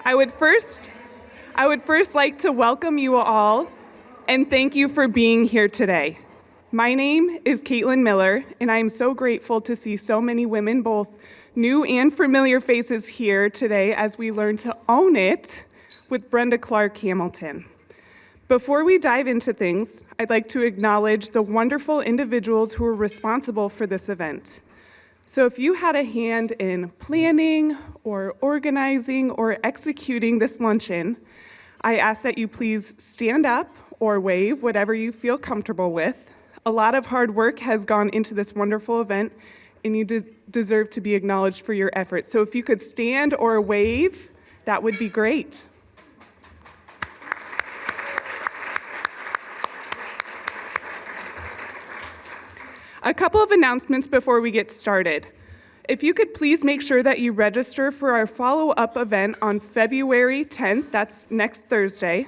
I would first like to welcome you all and thank you for being here today. My name is Caitlin Miller, and I am so grateful to see so many women, both new and familiar faces here today as we learn to own it with Brenda Clark Hamilton. Before we dive into things, I'd like to acknowledge the wonderful individuals who are responsible for this event. So if you had a hand in planning or organizing or executing this luncheon, I ask that you please stand up or wave, whatever you feel comfortable with. A lot of hard work has gone into this wonderful event, and you deserve to be acknowledged for your efforts. So if you could stand or wave, that would be great. A couple of announcements before we get started. If you could please make sure that you register for our follow-up event on February 10th, that's next Thursday.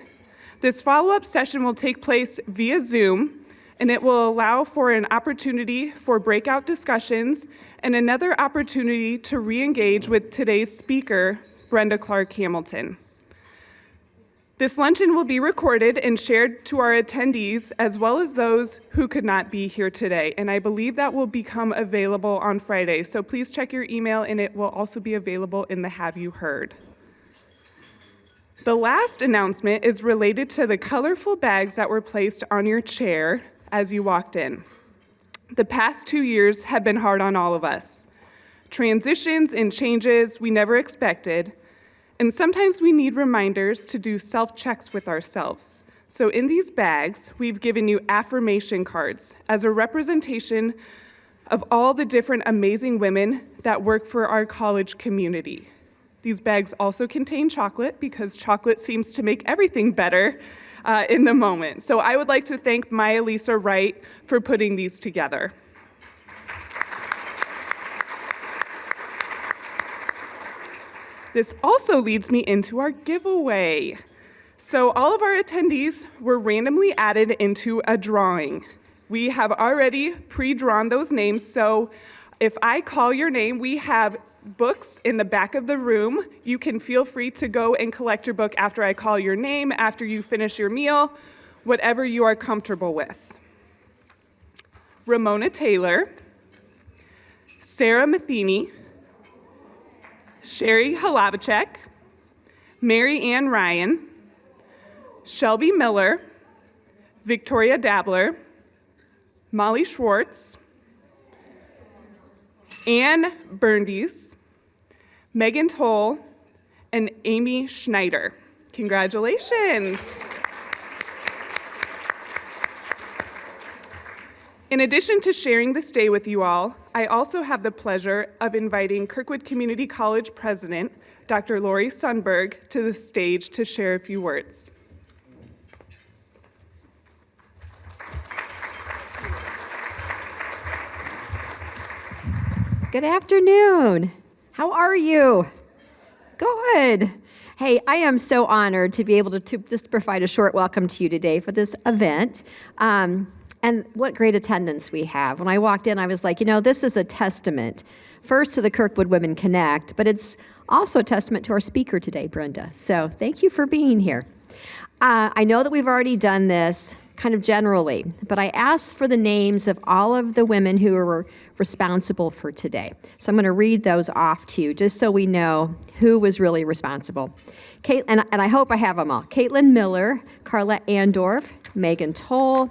This follow-up session will take place via Zoom, and it will allow for an opportunity for breakout discussions and another opportunity to re-engage with today's speaker, Brenda Clark Hamilton. This luncheon will be recorded and shared to our attendees as well as those who could not be here today, and I believe that will become available on Friday, so please check your email and it will also be available in the Have You Heard. The last announcement is related to the colorful bags that were placed on your chair as you walked in. The past 2 years have been hard on all of us. Transitions and changes we never expected, and sometimes we need reminders to do self-checks with ourselves. So in these bags, we've given you affirmation cards as a representation of all the different amazing women that work for our college community. These bags also contain chocolate because chocolate seems to make everything better in the moment. So I would like to thank Maya Lisa Wright for putting these together. This also leads me into our giveaway. So all of our attendees were randomly added into a drawing. We have already pre-drawn those names, so if I call your name, we have books in the back of the room. You can feel free to go and collect your book after I call your name, after you finish your meal, whatever you are comfortable with. Ramona Taylor, Sarah Matheny, Sherry Halavacek, Mary Ann Ryan, Shelby Miller, Victoria Dabler, Molly Schwartz, Ann Berndes, Megan Toll, and Amy Schneider. Congratulations. In addition to sharing this day with you all, I also have the pleasure of inviting Kirkwood Community College President, Dr. Lori Sundberg, to the stage to share a few words. Good afternoon. How are you? Good. Hey, I am so honored to be able to just provide a short welcome to you today for this event. And what great attendance we have. When I walked in, I was like, this is a testament, first to the Kirkwood Women Connect, but it's also a testament to our speaker today, Brenda. So thank you for being here. I know that we've already done this kind of generally, but I asked for the names of all of the women who were responsible for today. So I'm going to read those off to you just so we know who was really responsible. And I hope I have them all. Caitlin Miller, Carla Andorf, Megan Toll,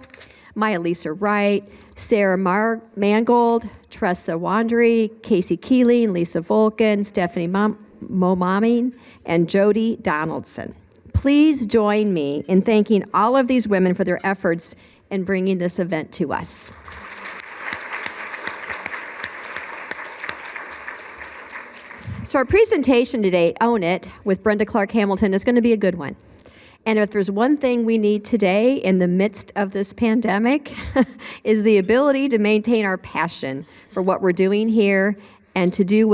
Maya Lisa Wright, Sarah Mangold, Tressa Wandry, Casey Keeling, Lisa Volkin, Stephanie Momaming, and Jody Donaldson. Please join me in thanking all of these women for their efforts in bringing this event to us. So our presentation today, Own It, with Brenda Clark Hamilton, is going to be a good one. And if there's one thing we need today in the midst of this pandemic, is the ability to maintain our passion for what we're doing here and to do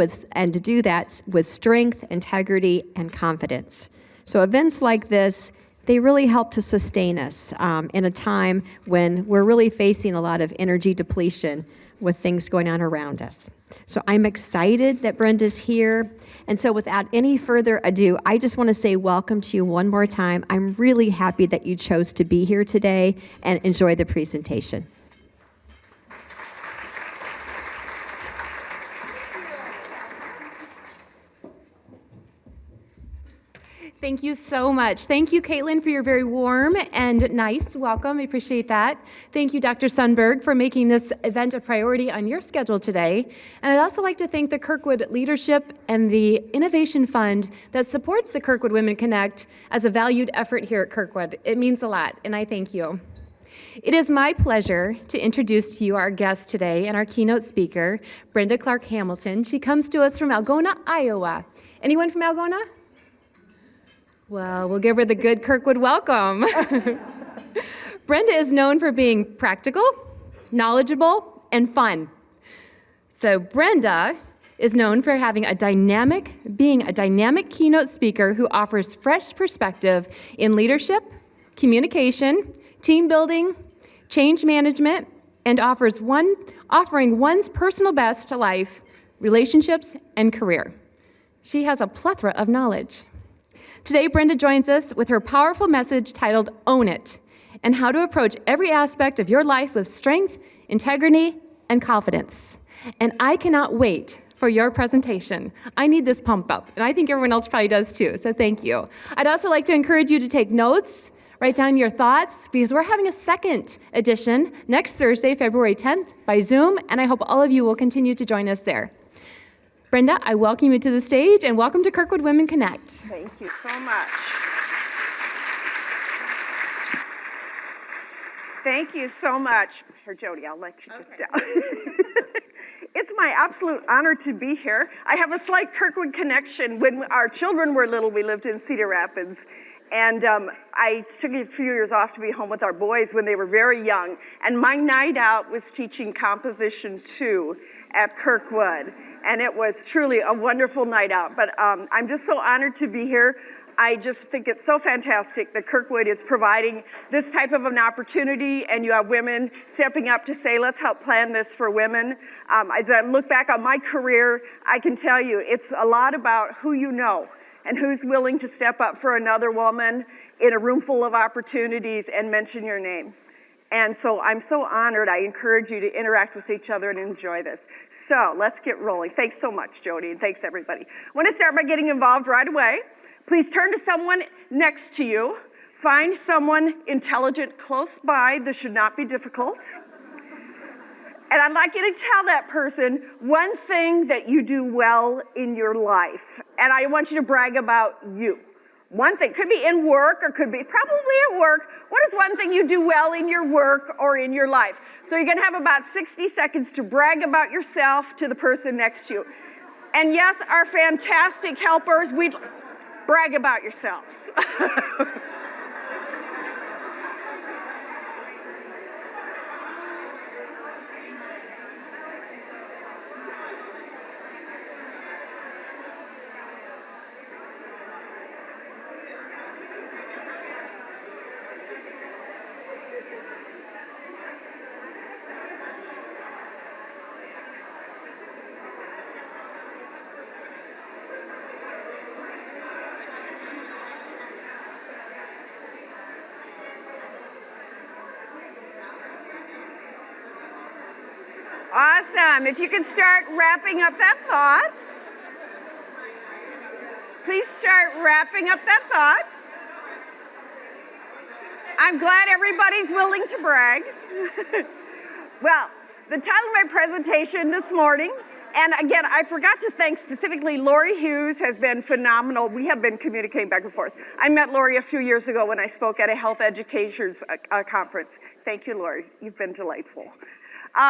that with strength, integrity, and confidence. So events like this, they really help to sustain us in a time when we're really facing a lot of energy depletion with things going on around us. So I'm excited that Brenda's here. And so without any further ado, I just want to say welcome to you one more time. I'm really happy that you chose to be here today and enjoy the presentation. Thank you so much. Thank you, Caitlin, for your very warm and nice welcome. I appreciate that. Thank you, Dr. Sundberg, for making this event a priority on your schedule today. And I'd also like to thank the Kirkwood leadership and the Innovation Fund that supports the Kirkwood Women Connect as a valued effort here at Kirkwood. It means a lot, and I thank you. It is my pleasure to introduce to you our guest today and our keynote speaker, Brenda Clark Hamilton. She comes to us from Algona, Iowa. Anyone from Algona? Well, we'll give her the good Kirkwood welcome. Brenda is known for being practical, knowledgeable, and fun. So Brenda is known for being a dynamic keynote speaker who offers fresh perspective in leadership, communication, team building, change management, and offering one's personal best to life, relationships, and career. She has a plethora of knowledge. Today, Brenda joins us with her powerful message titled Own It, and how to approach every aspect of your life with strength, integrity, and confidence. And I cannot wait for your presentation. I need this pump up, and I think everyone else probably does too, so thank you. I'd also like to encourage you to take notes, write down your thoughts, because we're having a second edition next Thursday, February 10th, by Zoom, and I hope all of you will continue to join us there. Brenda, I welcome you to the stage, and welcome to Kirkwood Women Connect. Thank you so much. Thank you so much. Here, Jody, I'll let you sit down. It's my absolute honor to be here. I have a slight Kirkwood connection. When our children were little, we lived in Cedar Rapids, and I took a few years off to be home with our boys when they were very young, and my night out was teaching Composition 2 at Kirkwood. And it was truly a wonderful night out. But I'm just so honored to be here. I just think it's so fantastic that Kirkwood is providing this type of an opportunity, and you have women stepping up to say, let's help plan this for women. As I look back on my career, I can tell you it's a lot about who you know and who's willing to step up for another woman in a room full of opportunities and mention your name. And so I'm so honored. I encourage you to interact with each other and enjoy this. So let's get rolling. Thanks so much, Jody, and thanks, everybody. I want to start by getting involved right away. Please turn to someone next to you. Find someone intelligent close by. This should not be difficult. And I'd like you to tell that person one thing that you do well in your life. And I want you to brag about you. One thing, could be in work or could be probably at work. What is one thing you do well in your work or in your life? So you're going to have about 60 seconds to brag about yourself to the person next to you. And yes, our fantastic helpers, we'd brag about yourselves. Awesome. If you could start wrapping up that thought. Please start wrapping up that thought. I'm glad everybody's willing to brag. Well, the title of my presentation this morning, and again, I forgot to thank specifically Lori Hughes has been phenomenal. We have been communicating back and forth. I met Lori a few years ago when I spoke at a health educators conference. Thank you, Lori. You've been delightful. The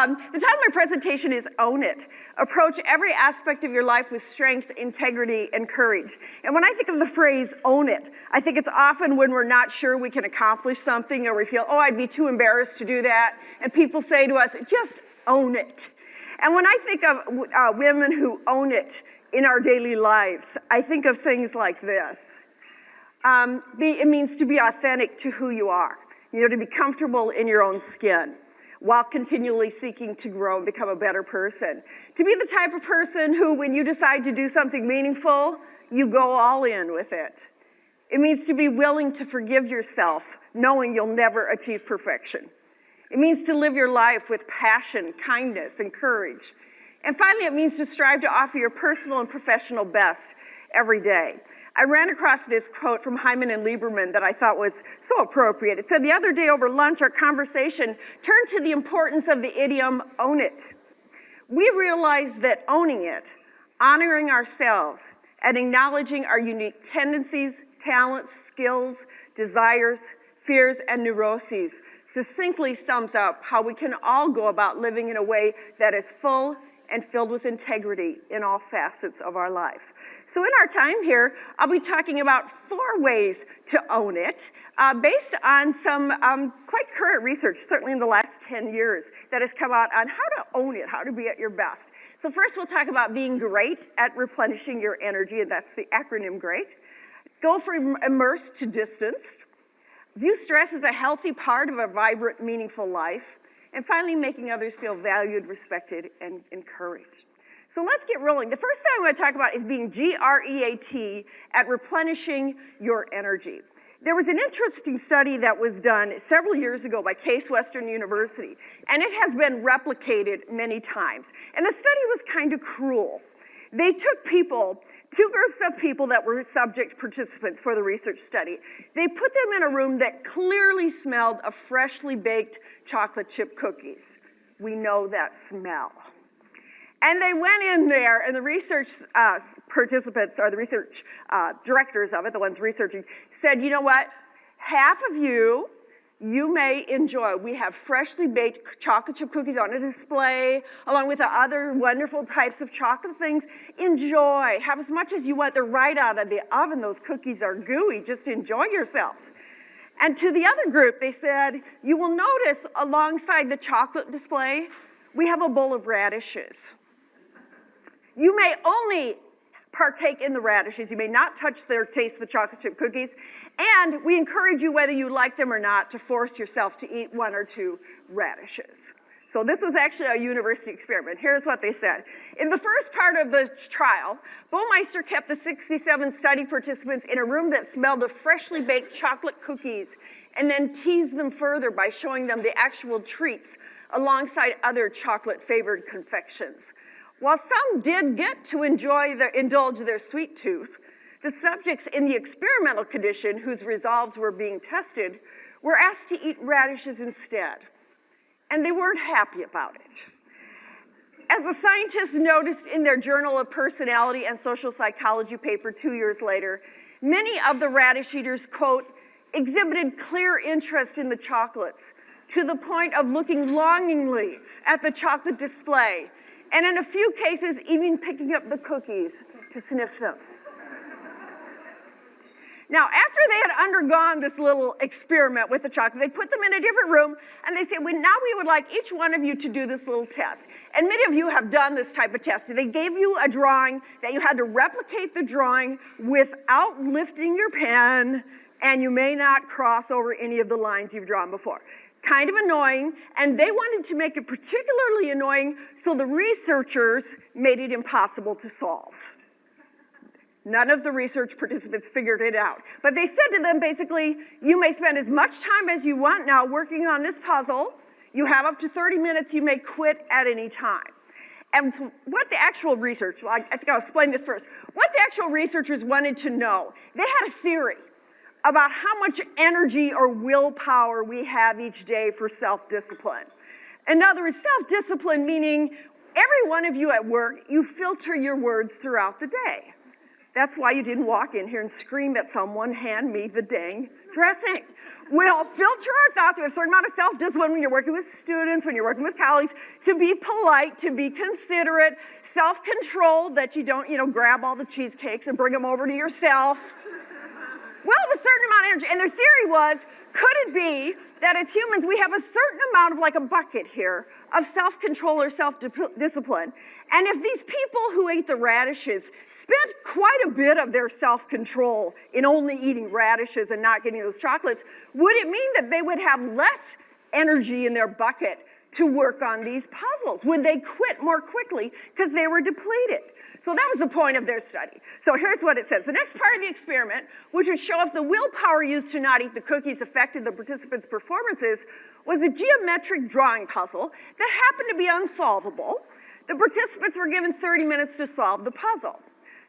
title of my presentation is Own It. Approach every aspect of your life with strength, integrity, and courage. And when I think of the phrase own it, I think it's often when we're not sure we can accomplish something or we feel, oh, I'd be too embarrassed to do that. And people say to us, just own it. And when I think of women who own it in our daily lives, I think of things like this. It means to be authentic to who you are. You know, to be comfortable in your own skin. while continually seeking to grow and become a better person. To be the type of person who, when you decide to do something meaningful, you go all in with it. It means to be willing to forgive yourself, knowing you'll never achieve perfection. It means to live your life with passion, kindness, and courage. And finally, it means to strive to offer your personal and professional best every day. I ran across this quote from Hyman and Lieberman that I thought was so appropriate. It said, "The other day over lunch, our conversation turned to the importance of the idiom, own it. We realized that owning it, honoring ourselves, and acknowledging our unique tendencies, talents, skills, desires, fears, and neuroses succinctly sums up how we can all go about living in a way that is full and filled with integrity in all facets of our life." So in our time here, I'll be talking about 4 ways to own it, based on some quite current research, certainly in the last 10 years, that has come out on how to own it, how to be at your best. So first we'll talk about being great at replenishing your energy, and that's the acronym GREAT. Go from immerse to distance. View stress as a healthy part of a vibrant, meaningful life. And finally, making others feel valued, respected, and encouraged. So let's get rolling. The first thing I want to talk about is being GREAT at replenishing your energy. There was an interesting study that was done several years ago by Case Western University, and it has been replicated many times. And the study was kind of cruel. They took people, 2 groups of people that were subject participants for the research study. They put them in a room that clearly smelled of freshly baked chocolate chip cookies. We know that smell. And they went in there, and the research participants, or the research directors of it, the ones researching, said, you know what, half of you may enjoy. We have freshly baked chocolate chip cookies on a display, along with the other wonderful types of chocolate things. Enjoy. Have as much as you want. They're right out of the oven. Those cookies are gooey. Just enjoy yourselves. And to the other group, they said, you will notice alongside the chocolate display, we have a bowl of radishes. You may only partake in the radishes. You may not touch or taste the chocolate chip cookies. And we encourage you, whether you like them or not, to force yourself to eat 1 or 2 radishes. So this was actually a university experiment. Here's what they said. In the first part of the trial, Baumeister kept the 67 study participants in a room that smelled of freshly baked chocolate cookies, and then teased them further by showing them the actual treats alongside other chocolate-favored confections. While some did get to indulge their sweet tooth, the subjects in the experimental condition, whose resolves were being tested, were asked to eat radishes instead. And they weren't happy about it. As the scientists noticed in their Journal of Personality and Social Psychology paper 2 years later, many of the radish eaters, quote, exhibited clear interest in the chocolates, to the point of looking longingly at the chocolate display, and in a few cases, even picking up the cookies to sniff them. Now, after they had undergone this little experiment with the chocolate, they put them in a different room, and they said, well, now we would like each one of you to do this little test. And many of you have done this type of test. They gave you a drawing that you had to replicate the drawing without lifting your pen, and you may not cross over any of the lines you've drawn before. Kind of annoying, and they wanted to make it particularly annoying, so the researchers made it impossible to solve. None of the research participants figured it out. But they said to them, basically, you may spend as much time as you want now working on this puzzle. You have up to 30 minutes. You may quit at any time. And what the actual research, I think I'll explain this first. What the actual researchers wanted to know, they had a theory about how much energy or willpower we have each day for self-discipline. In other words, self-discipline meaning every one of you at work, you filter your words throughout the day. That's why you didn't walk in here and scream at someone, hand me the dang dressing. We all filter our thoughts. We have a certain amount of self-discipline when you're working with students, when you're working with colleagues, to be polite, to be considerate, self-controlled, that you don't, grab all the cheesecakes and bring them over to yourself. Well, a certain amount of energy. And their theory was, could it be that as humans we have a certain amount of, like a bucket here, of self-control or self-discipline? And if these people who ate the radishes spent quite a bit of their self-control in only eating radishes and not getting those chocolates, would it mean that they would have less energy in their bucket to work on these puzzles? Would they quit more quickly because they were depleted? So that was the point of their study. So here's what it says. The next part of the experiment, which would show if the willpower used to not eat the cookies affected the participants' performances, was a geometric drawing puzzle that happened to be unsolvable. The participants were given 30 minutes to solve the puzzle.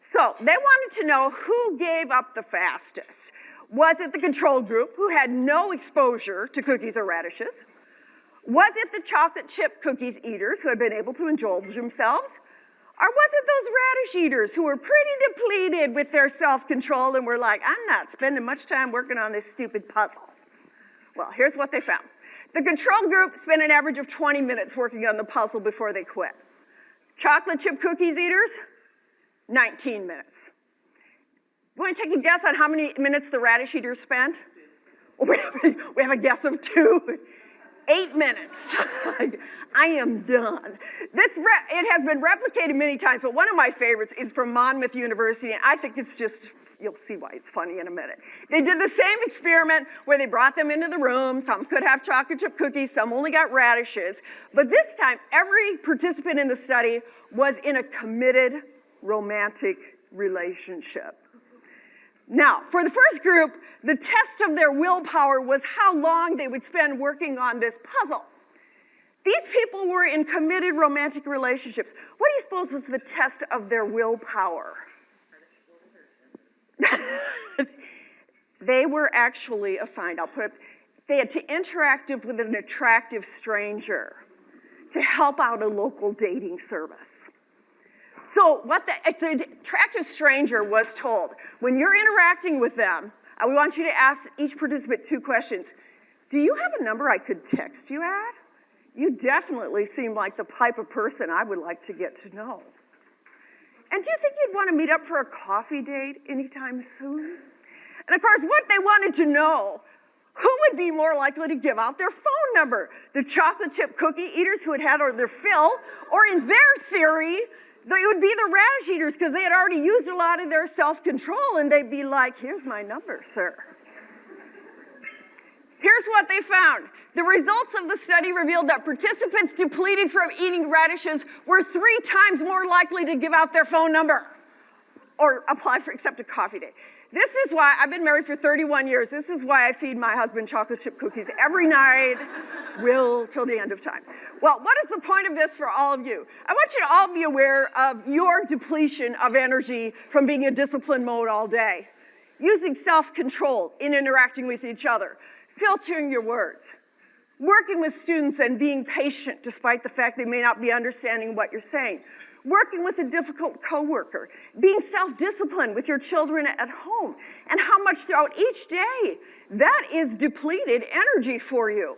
So they wanted to know who gave up the fastest. Was it the control group who had no exposure to cookies or radishes? Was it the chocolate chip cookies eaters who had been able to indulge themselves? Or was it those radish eaters who were pretty depleted with their self-control and were like, I'm not spending much time working on this stupid puzzle? Well, here's what they found. The control group spent an average of 20 minutes working on the puzzle before they quit. Chocolate chip cookies eaters, 19 minutes. You want to take a guess on how many minutes the radish eaters spent? We have a guess of 2. 8 minutes. I am done. It has been replicated many times, but one of my favorites is from Monmouth University, and I think it's just, you'll see why it's funny in a minute. They did the same experiment where they brought them into the room. Some could have chocolate chip cookies, some only got radishes. But this time, every participant in the study was in a committed romantic relationship. Now, for the first group, the test of their willpower was how long they would spend working on this puzzle. These people were in committed romantic relationships. What do you suppose was the test of their willpower? They were actually, they had to interact with an attractive stranger to help out a local dating service. So what the attractive stranger was told, when you're interacting with them, we want you to ask each participant 2 questions. Do you have a number I could text you at? You definitely seem like the type of person I would like to get to know. And do you think you'd want to meet up for a coffee date anytime soon? And of course, what they wanted to know, who would be more likely to give out their phone number? The chocolate chip cookie eaters who had had their fill, or in their theory, it would be the radish eaters because they had already used a lot of their self-control, and they'd be like, here's my number, sir. Here's what they found. The results of the study revealed that participants depleted from eating radishes were 3 times more likely to give out their phone number or apply for accept a coffee date. This is why I've been married for 31 years. This is why I feed my husband chocolate chip cookies every night, will till the end of time. Well, what is the point of this for all of you? I want you to all be aware of your depletion of energy from being in discipline mode all day, using self-control in interacting with each other, filtering your words, working with students and being patient despite the fact they may not be understanding what you're saying, working with a difficult coworker, being self-disciplined with your children at home, and how much throughout each day that is depleted energy for you.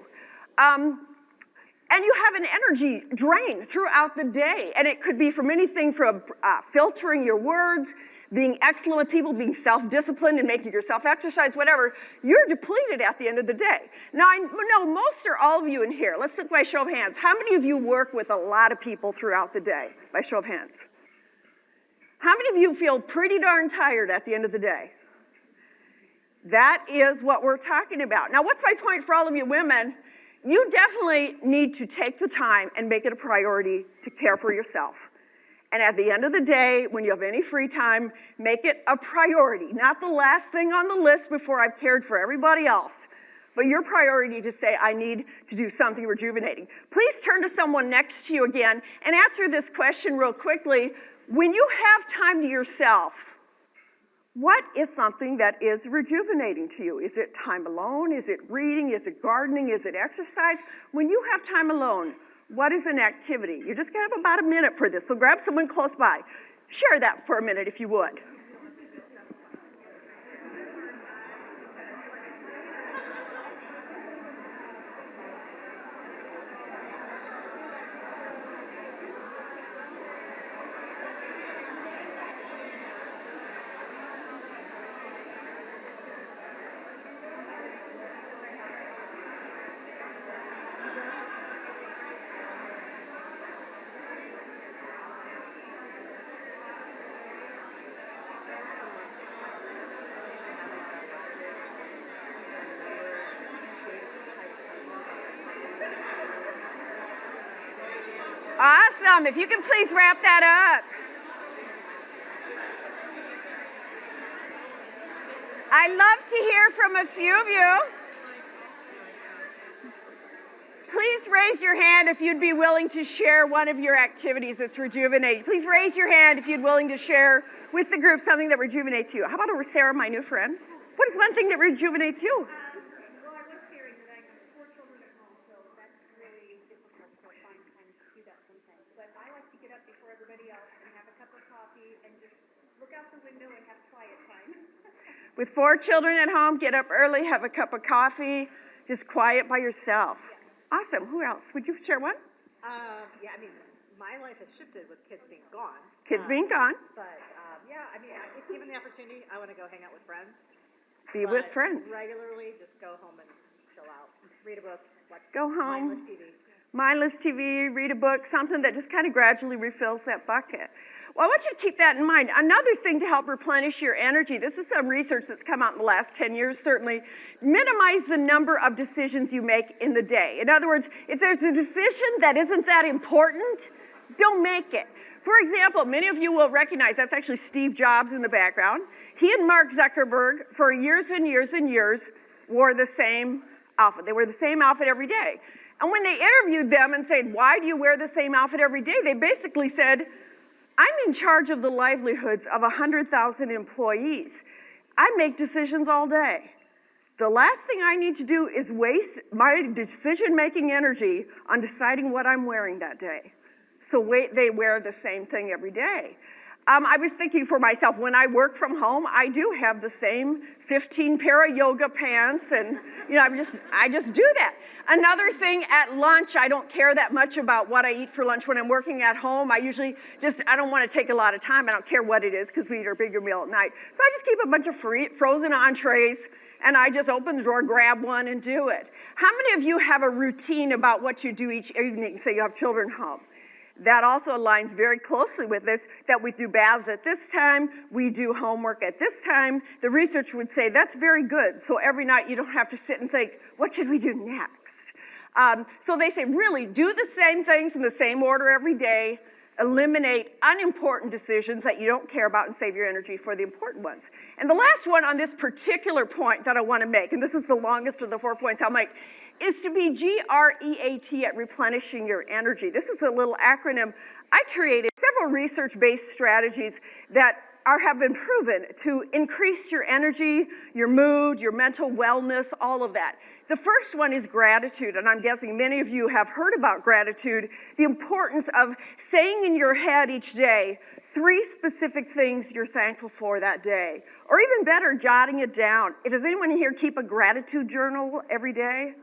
And you have an energy drain throughout the day, and it could be from anything from filtering your words, being excellent with people, being self-disciplined and making yourself exercise, whatever. You're depleted at the end of the day. Now, I know most or all of you in here, let's look by show of hands. How many of you work with a lot of people throughout the day? By show of hands. How many of you feel pretty darn tired at the end of the day? That is what we're talking about. Now, what's my point for all of you women? You definitely need to take the time and make it a priority to care for yourself. And at the end of the day, when you have any free time, make it a priority. Not the last thing on the list before I've cared for everybody else, but your priority to say, I need to do something rejuvenating. Please turn to someone next to you again and answer this question real quickly. When you have time to yourself, what is something that is rejuvenating to you? Is it time alone? Is it reading? Is it gardening? Is it exercise? When you have time alone, what is an activity? You're just going to have about a minute for this, so grab someone close by. Share that for a minute if you would. Awesome. If you can please wrap that up. I'd love to hear from a few of you. Please raise your hand if you'd be willing to share one of your activities that's rejuvenating. Please raise your hand if you'd be willing to share with the group something that rejuvenates you. How about over Sarah, my new friend? What is one thing that rejuvenates you? Well, I was sharing that I have 4 children at home, so that's really difficult to find time to do that sometimes. But I like to get up before everybody else and have a cup of coffee and just look out the window and have quiet time. With 4 children at home, get up early, have a cup of coffee, just quiet by yourself. Awesome. Who else? Would you share one? Yeah, I mean, my life has shifted with kids being gone. Kids being gone. But, yeah, I mean, if given the opportunity, I want to go hang out with friends. Be with friends. Regularly, just go home and chill out. Read a book. Watch Go home. mindless TV. Mindless TV, read a book, something that just kind of gradually refills that bucket. Well, I want you to keep that in mind. Another thing to help replenish your energy, this is some research that's come out in the last 10 years, certainly. Minimize the number of decisions you make in the day. In other words, if there's a decision that isn't that important, don't make it. For example, many of you will recognize that's actually Steve Jobs in the background. He and Mark Zuckerberg, for years and years and years, wore the same outfit. They wear the same outfit every day. And when they interviewed them and said, why do you wear the same outfit every day? They basically said, I'm in charge of the livelihoods of 100,000 employees. I make decisions all day. The last thing I need to do is waste my decision-making energy on deciding what I'm wearing that day. So they wear the same thing every day. I was thinking for myself, when I work from home, I do have the same 15 pair of yoga pants, and I just do that. Another thing, at lunch, I don't care that much about what I eat for lunch when I'm working at home. I usually I don't want to take a lot of time. I don't care what it is because we eat our bigger meal at night. So I just keep a bunch of frozen entrees, and I just open the drawer, grab one, and do it. How many of you have a routine about what you do each evening? Say you have children home. That also aligns very closely with this, that we do baths at this time, we do homework at this time. The research would say that's very good. So every night you don't have to sit and think, what should we do next? So they say, really, do the same things in the same order every day. Eliminate unimportant decisions that you don't care about and save your energy for the important ones. And the last one on this particular point that I want to make, and this is the longest of the 4 points I'll make, is to be GREAT at replenishing your energy. This is a little acronym. I created several research-based strategies that have been proven to increase your energy, your mood, your mental wellness, all of that. The first one is gratitude, and I'm guessing many of you have heard about gratitude, the importance of saying in your head each day 3 specific things you're thankful for that day. Or even better, jotting it down. Does anyone here keep a gratitude journal every day?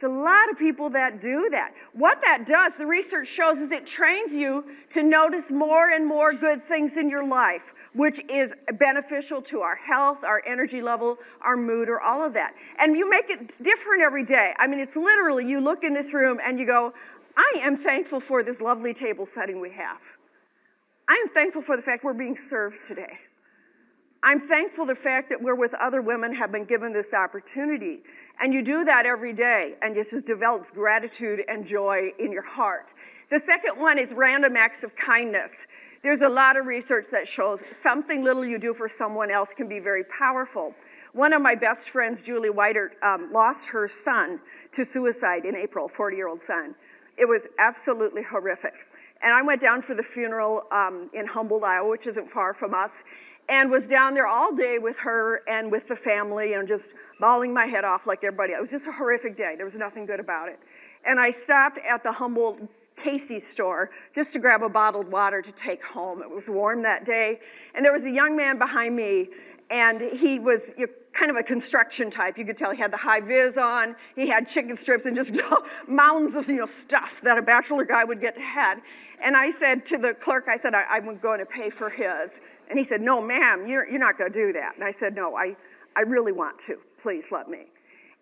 There's a lot of people that do that. What that does, the research shows, is it trains you to notice more and more good things in your life, which is beneficial to our health, our energy level, our mood, or all of that. And you make it different every day. I mean, it's literally, you look in this room and you go, I am thankful for this lovely table setting we have. I am thankful for the fact we're being served today. I'm thankful for the fact that we're with other women have been given this opportunity. And you do that every day, and it just develops gratitude and joy in your heart. The second one is random acts of kindness. There's a lot of research that shows something little you do for someone else can be very powerful. One of my best friends, Julie Whitert, lost her son to suicide in April, 40-year-old son. It was absolutely horrific. And I went down for the funeral in Humboldt, Iowa, which isn't far from us, and was down there all day with her and with the family and just bawling my head off like everybody. It was just a horrific day. There was nothing good about it. And I stopped at the Humboldt Casey's store just to grab a bottled water to take home. It was warm that day. And there was a young man behind me, and he was kind of a construction type. You could tell he had the high vis on. He had chicken strips and just mounds of stuff that a bachelor guy would get had. And I said to the clerk, I said, I'm going to pay for his. And he said, no, ma'am, you're not going to do that. And I said, no, I really want to. Please let me.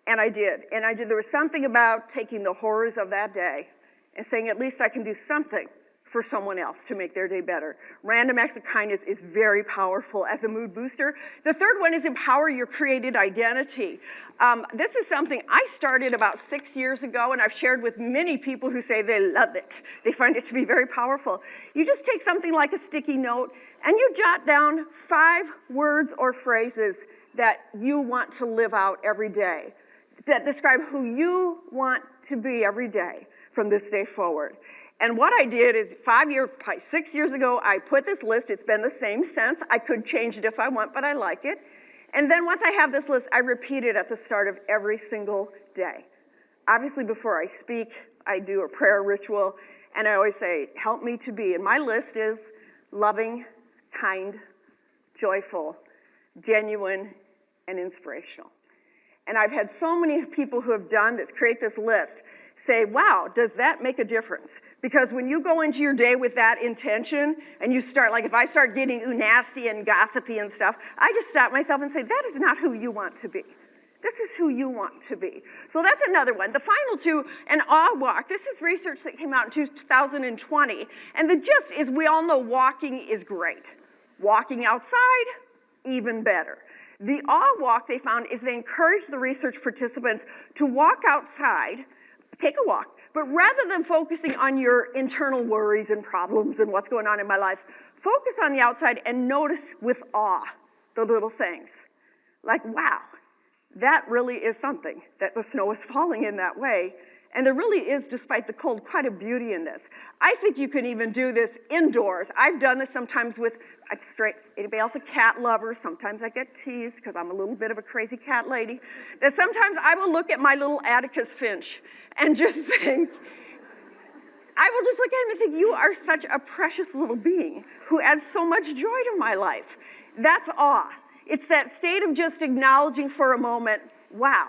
And I did. And I did. There was something about taking the horrors of that day and saying, at least I can do something for someone else to make their day better. Random acts of kindness is very powerful as a mood booster. The third one is empower your created identity. This is something I started about 6 years ago, and I've shared with many people who say they love it. They find it to be very powerful. You just take something like a sticky note, and you jot down 5 words or phrases that you want to live out every day, that describe who you want to be every day from this day forward. And what I did is 6 years ago, I put this list. It's been the same since. I could change it if I want, but I like it. And then once I have this list, I repeat it at the start of every single day. Obviously, before I speak, I do a prayer ritual, and I always say, help me to be. And my list is loving, kind, joyful, genuine, and inspirational. And I've had so many people who have done this, create this list, say, wow, does that make a difference? Because when you go into your day with that intention, and you start, like if I start getting nasty and gossipy and stuff, I just stop myself and say, that is not who you want to be. This is who you want to be. So that's another one. The final two, an awe walk. This is research that came out in 2020. And the gist is we all know walking is great. Walking outside, even better. The awe walk they found is they encourage the research participants to walk outside, take a walk, but rather than focusing on your internal worries and problems and what's going on in my life, focus on the outside and notice with awe the little things. Like, wow, that really is something, that the snow is falling in that way. And there really is, despite the cold, quite a beauty in this. I think you can even do this indoors. I've done this sometimes with, anybody else a cat lover? Sometimes I get teased because I'm a little bit of a crazy cat lady. That sometimes I will look at my little Atticus finch and just think, I will just look at him and think, you are such a precious little being who adds so much joy to my life. That's awe. It's that state of just acknowledging for a moment, wow,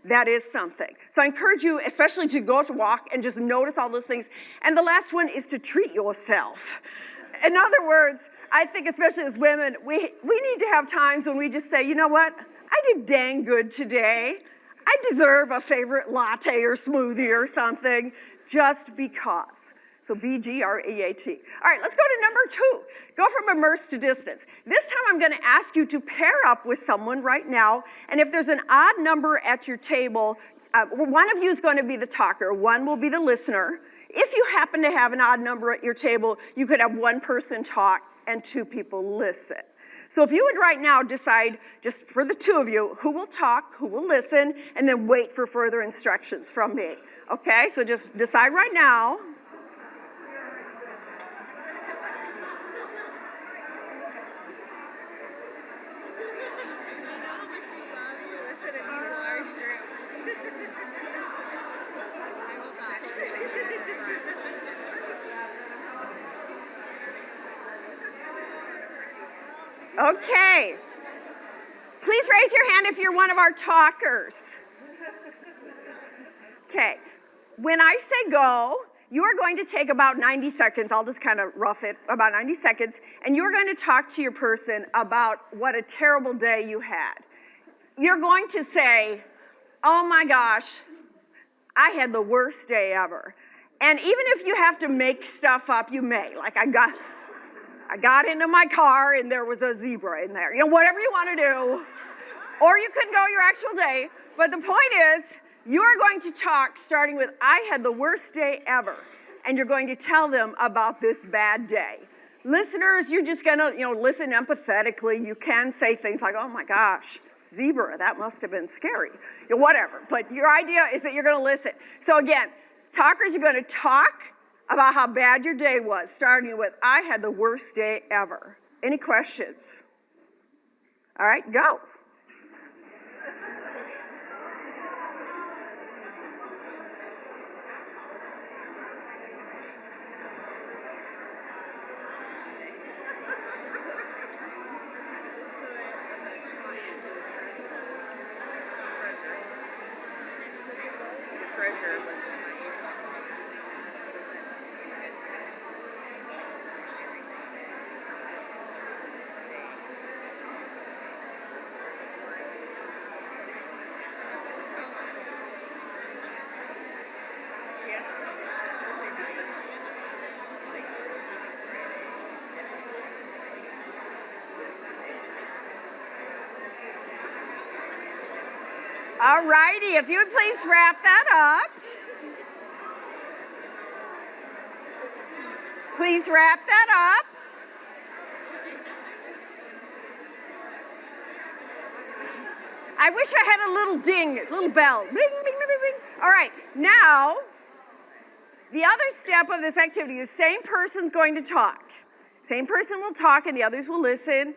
that is something. So I encourage you, especially to go to walk and just notice all those things. And the last one is to treat yourself. In other words, I think especially as women, we need to have times when we just say, you know what? I did dang good today. I deserve a favorite latte or smoothie or something just because. So BGREAT. All right, let's go to number 2. Go from immerse to distance. This time I'm going to ask you to pair up with someone right now, and if there's an odd number at your table, one of you is going to be the talker, one will be the listener. If you happen to have an odd number at your table, you could have one person talk and 2 people listen. So if you would right now decide, just for the 2 of you, who will talk, who will listen, and then wait for further instructions from me. Okay, so just decide right now. Okay. Please raise your hand if you're one of our talkers. Okay. When I say go, you are going to take about 90 seconds. I'll just kind of rough it, about 90 seconds. And you're going to talk to your person about what a terrible day you had. You're going to say, oh my gosh, I had the worst day ever. And even if you have to make stuff up, you may. Like I got into my car and there was a zebra in there. You know, whatever you want to do. Or you could go your actual day. But the point is, you're going to talk starting with, I had the worst day ever. And you're going to tell them about this bad day. Listeners, you're just going to, listen empathetically. You can say things like, oh my gosh, zebra, that must have been scary. Whatever. But your idea is that you're going to listen. So again, talkers are going to talk about how bad your day was, starting with, I had the worst day ever. Any questions? All right, go. All righty, if you would please wrap that up. Please wrap that up. I wish I had a little ding, a little bell. Bing, bing, bing, bing, bing. All right, now, the other step of this activity is same person's going to talk. Same person will talk and the others will listen.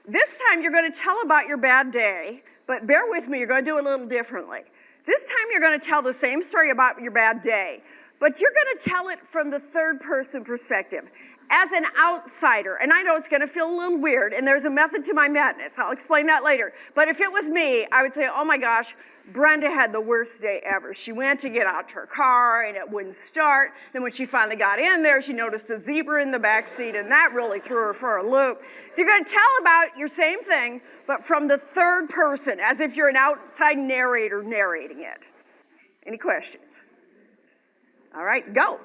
This time you're going to tell about your bad day, but bear with me, you're going to do it a little differently. This time you're going to tell the same story about your bad day, but you're going to tell it from the third person perspective, as an outsider. And I know it's going to feel a little weird, and there's a method to my madness. I'll explain that later. But if it was me, I would say, oh my gosh, Brenda had the worst day ever. She went to get out to her car, and it wouldn't start. Then when she finally got in there, she noticed a zebra in the back seat, and that really threw her for a loop. So you're going to tell about your same thing, but from the third person, as if you're an outside narrator narrating it. Any questions? All right, go.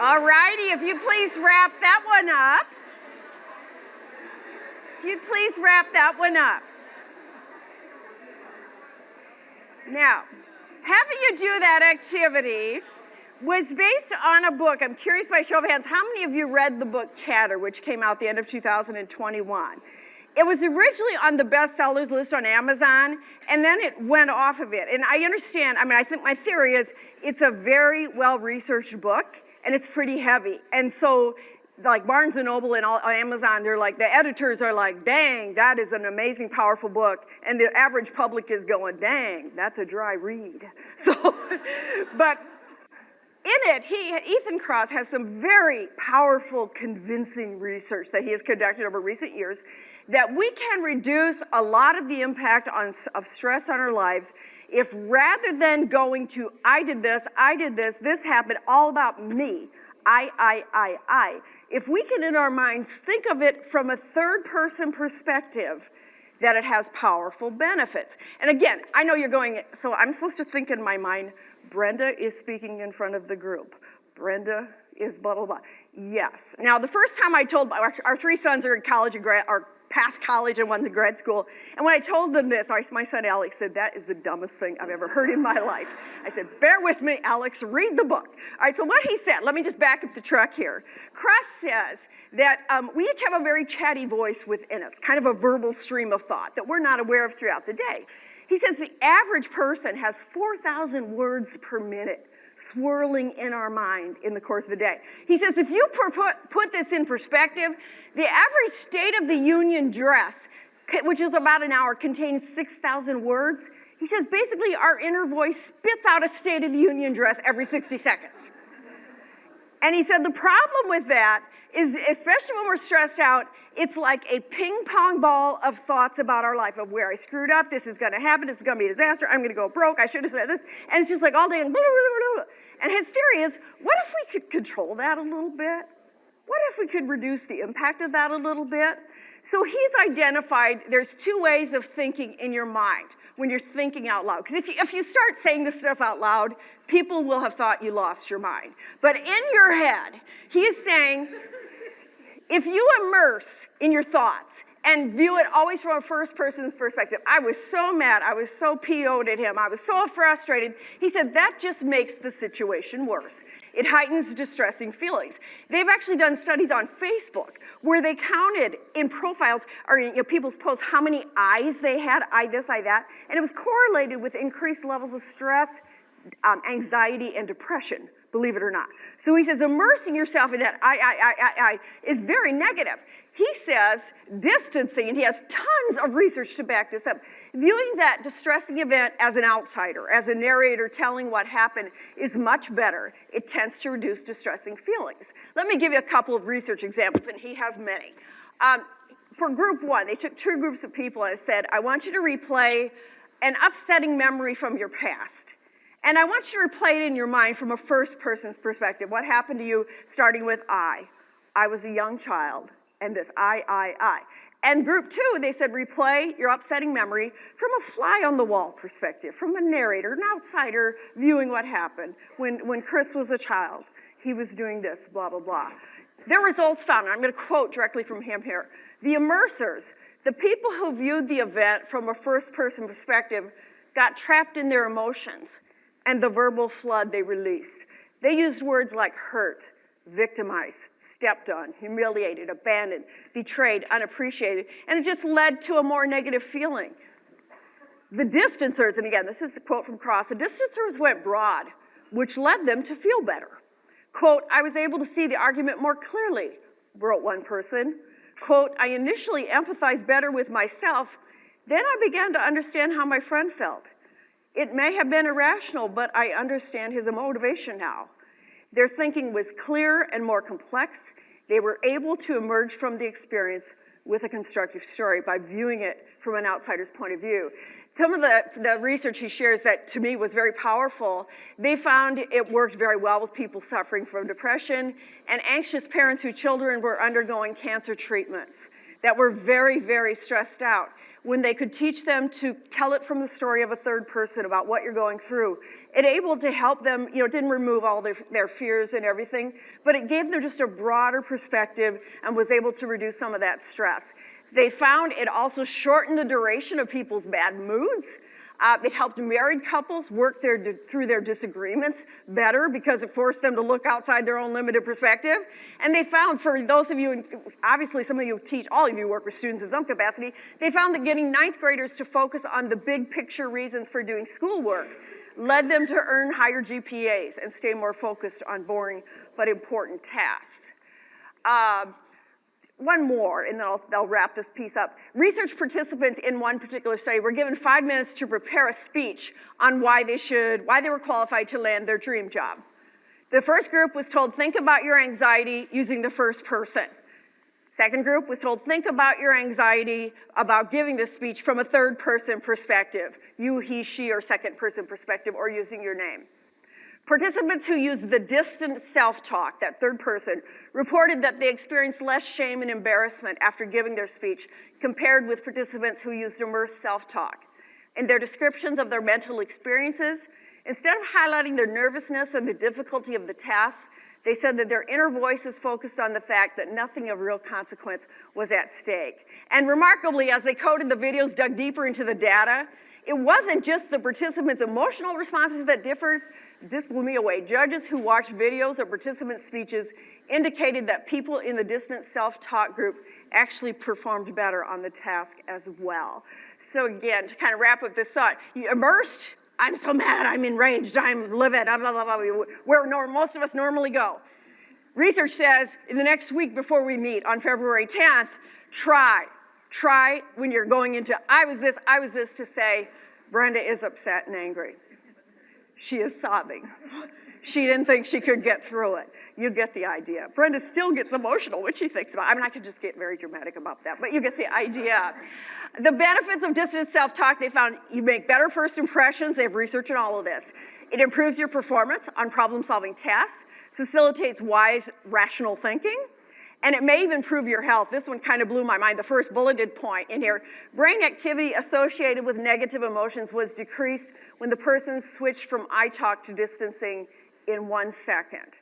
All righty, if you please wrap that one up. If you'd please wrap that one up. Now, having you do that activity was based on a book. I'm curious by show of hands, how many of you read the book Chatter, which came out the end of 2021? It was originally on the bestsellers list on Amazon, and then it went off of it. And I understand, I think my theory is it's a very well-researched book, and it's pretty heavy. And so, like Barnes & Noble and on Amazon, they're like, the editors are like, dang, that is an amazing, powerful book. And the average public is going, dang, that's a dry read. So, but in it, Ethan Kross has some very powerful, convincing research that he has conducted over recent years that we can reduce a lot of the impact of stress on our lives if rather than going to, I did this happened, all about me, I, if we can in our minds think of it from a third person perspective, that it has powerful benefits. And again, I know you're going, so I'm supposed to think in my mind, Brenda is speaking in front of the group. Brenda is blah, blah, blah. Yes. Now, the first time I told, our three sons are in college, are past college and one's in grad school. And when I told them this, my son Alex said, that is the dumbest thing I've ever heard in my life. I said, bear with me, Alex, read the book. All right, so what he said, let me just back up the truck here. Kross says that we each have a very chatty voice within us, kind of a verbal stream of thought that we're not aware of throughout the day. He says the average person has 4,000 words per minute swirling in our mind in the course of the day. He says if you put this in perspective, the average State of the Union address, which is about an hour, contains 6,000 words. He says basically our inner voice spits out a State of the Union address every 60 seconds. And he said the problem with that is, especially when we're stressed out, it's like a ping pong ball of thoughts about our life, of where I screwed up, this is going to happen, it's going to be a disaster, I'm going to go broke, I should have said this, and it's just like all day, blah, blah, blah, blah. And his theory is, what if we could control that a little bit? What if we could reduce the impact of that a little bit? So he's identified there's two ways of thinking in your mind when you're thinking out loud. Because if you start saying this stuff out loud, people will have thought you lost your mind. But in your head, he's saying, if you immerse in your thoughts and view it always from a first person's perspective, I was so mad, I was so PO'd at him, I was so frustrated, he said that just makes the situation worse. It heightens distressing feelings. They've actually done studies on Facebook where they counted in profiles, or people's posts, how many I's they had, I this, I that, and it was correlated with increased levels of stress, anxiety, and depression believe it or not. So he says immersing yourself in that I is very negative. He says distancing, and he has tons of research to back this up, viewing that distressing event as an outsider, as a narrator telling what happened is much better. It tends to reduce distressing feelings. Let me give you a couple of research examples, and he has many. For group one, they took 2 groups of people and said, I want you to replay an upsetting memory from your past. And I want you to replay it in your mind from a first person's perspective. What happened to you starting with I? I was a young child, and this I. And group 2, they said replay your upsetting memory from a fly-on-the-wall perspective, from a narrator, an outsider viewing what happened. When Chris was a child, he was doing this, blah, blah, blah. Their results found, and I'm going to quote directly from him here, the immersers, the people who viewed the event from a first-person perspective, got trapped in their emotions and the verbal flood they released. They used words like hurt, victimized, stepped on, humiliated, abandoned, betrayed, unappreciated, and it just led to a more negative feeling. The distancers, and again, this is a quote from Cross, the distancers went broad, which led them to feel better. Quote, I was able to see the argument more clearly, wrote one person. Quote, I initially empathized better with myself, then I began to understand how my friend felt. It may have been irrational, but I understand his motivation now. Their thinking was clearer and more complex. They were able to emerge from the experience with a constructive story by viewing it from an outsider's point of view. Some of the research he shares that to me was very powerful, they found it worked very well with people suffering from depression and anxious parents whose children were undergoing cancer treatments that were very, very stressed out. When they could teach them to tell it from the story of a third person about what you're going through, it able to help them, it didn't remove all their fears and everything, but it gave them just a broader perspective and was able to reduce some of that stress. They found it also shortened the duration of people's bad moods. It helped married couples work through their disagreements better because it forced them to look outside their own limited perspective. And they found, for those of you, obviously some of you teach, all of you work with students in some capacity, they found that getting 9th graders to focus on the big picture reasons for doing schoolwork led them to earn higher GPAs and stay more focused on boring but important tasks. One more, and then I'll wrap this piece up. Research participants in one particular study were given 5 minutes to prepare a speech on why they were qualified to land their dream job. The first group was told, think about your anxiety using the first person. Second group was told, think about your anxiety about giving this speech from a third person perspective, you, he, she, or second person perspective, or using your name. Participants who used the distant self-talk, that third person, reported that they experienced less shame and embarrassment after giving their speech compared with participants who used immersed self-talk. In their descriptions of their mental experiences, instead of highlighting their nervousness and the difficulty of the task, they said that their inner voices focused on the fact that nothing of real consequence was at stake. And remarkably, as they coded the videos, dug deeper into the data, it wasn't just the participants' emotional responses that differed. This blew me away. Judges who watched videos of participant speeches indicated that people in the distant self-talk group actually performed better on the task as well. So again, to kind of wrap up this thought, you immersed, I'm so mad, I'm enraged, I'm livid, blah, blah, blah, where most of us normally go. Research says in the next week before we meet on February 10th, try when you're going into I was this to say, Brenda is upset and angry. She is sobbing. She didn't think she could get through it. You get the idea. Brenda still gets emotional when she thinks about it. I mean, I could just get very dramatic about that, but you get the idea. The benefits of distant self-talk, they found you make better first impressions. They have research on all of this. It improves your performance on problem-solving tasks, facilitates wise, rational thinking, and it may even improve your health. This one kind of blew my mind. The first bulleted point in here. Brain activity associated with negative emotions was decreased when the person switched from I talk to distancing in 1 second.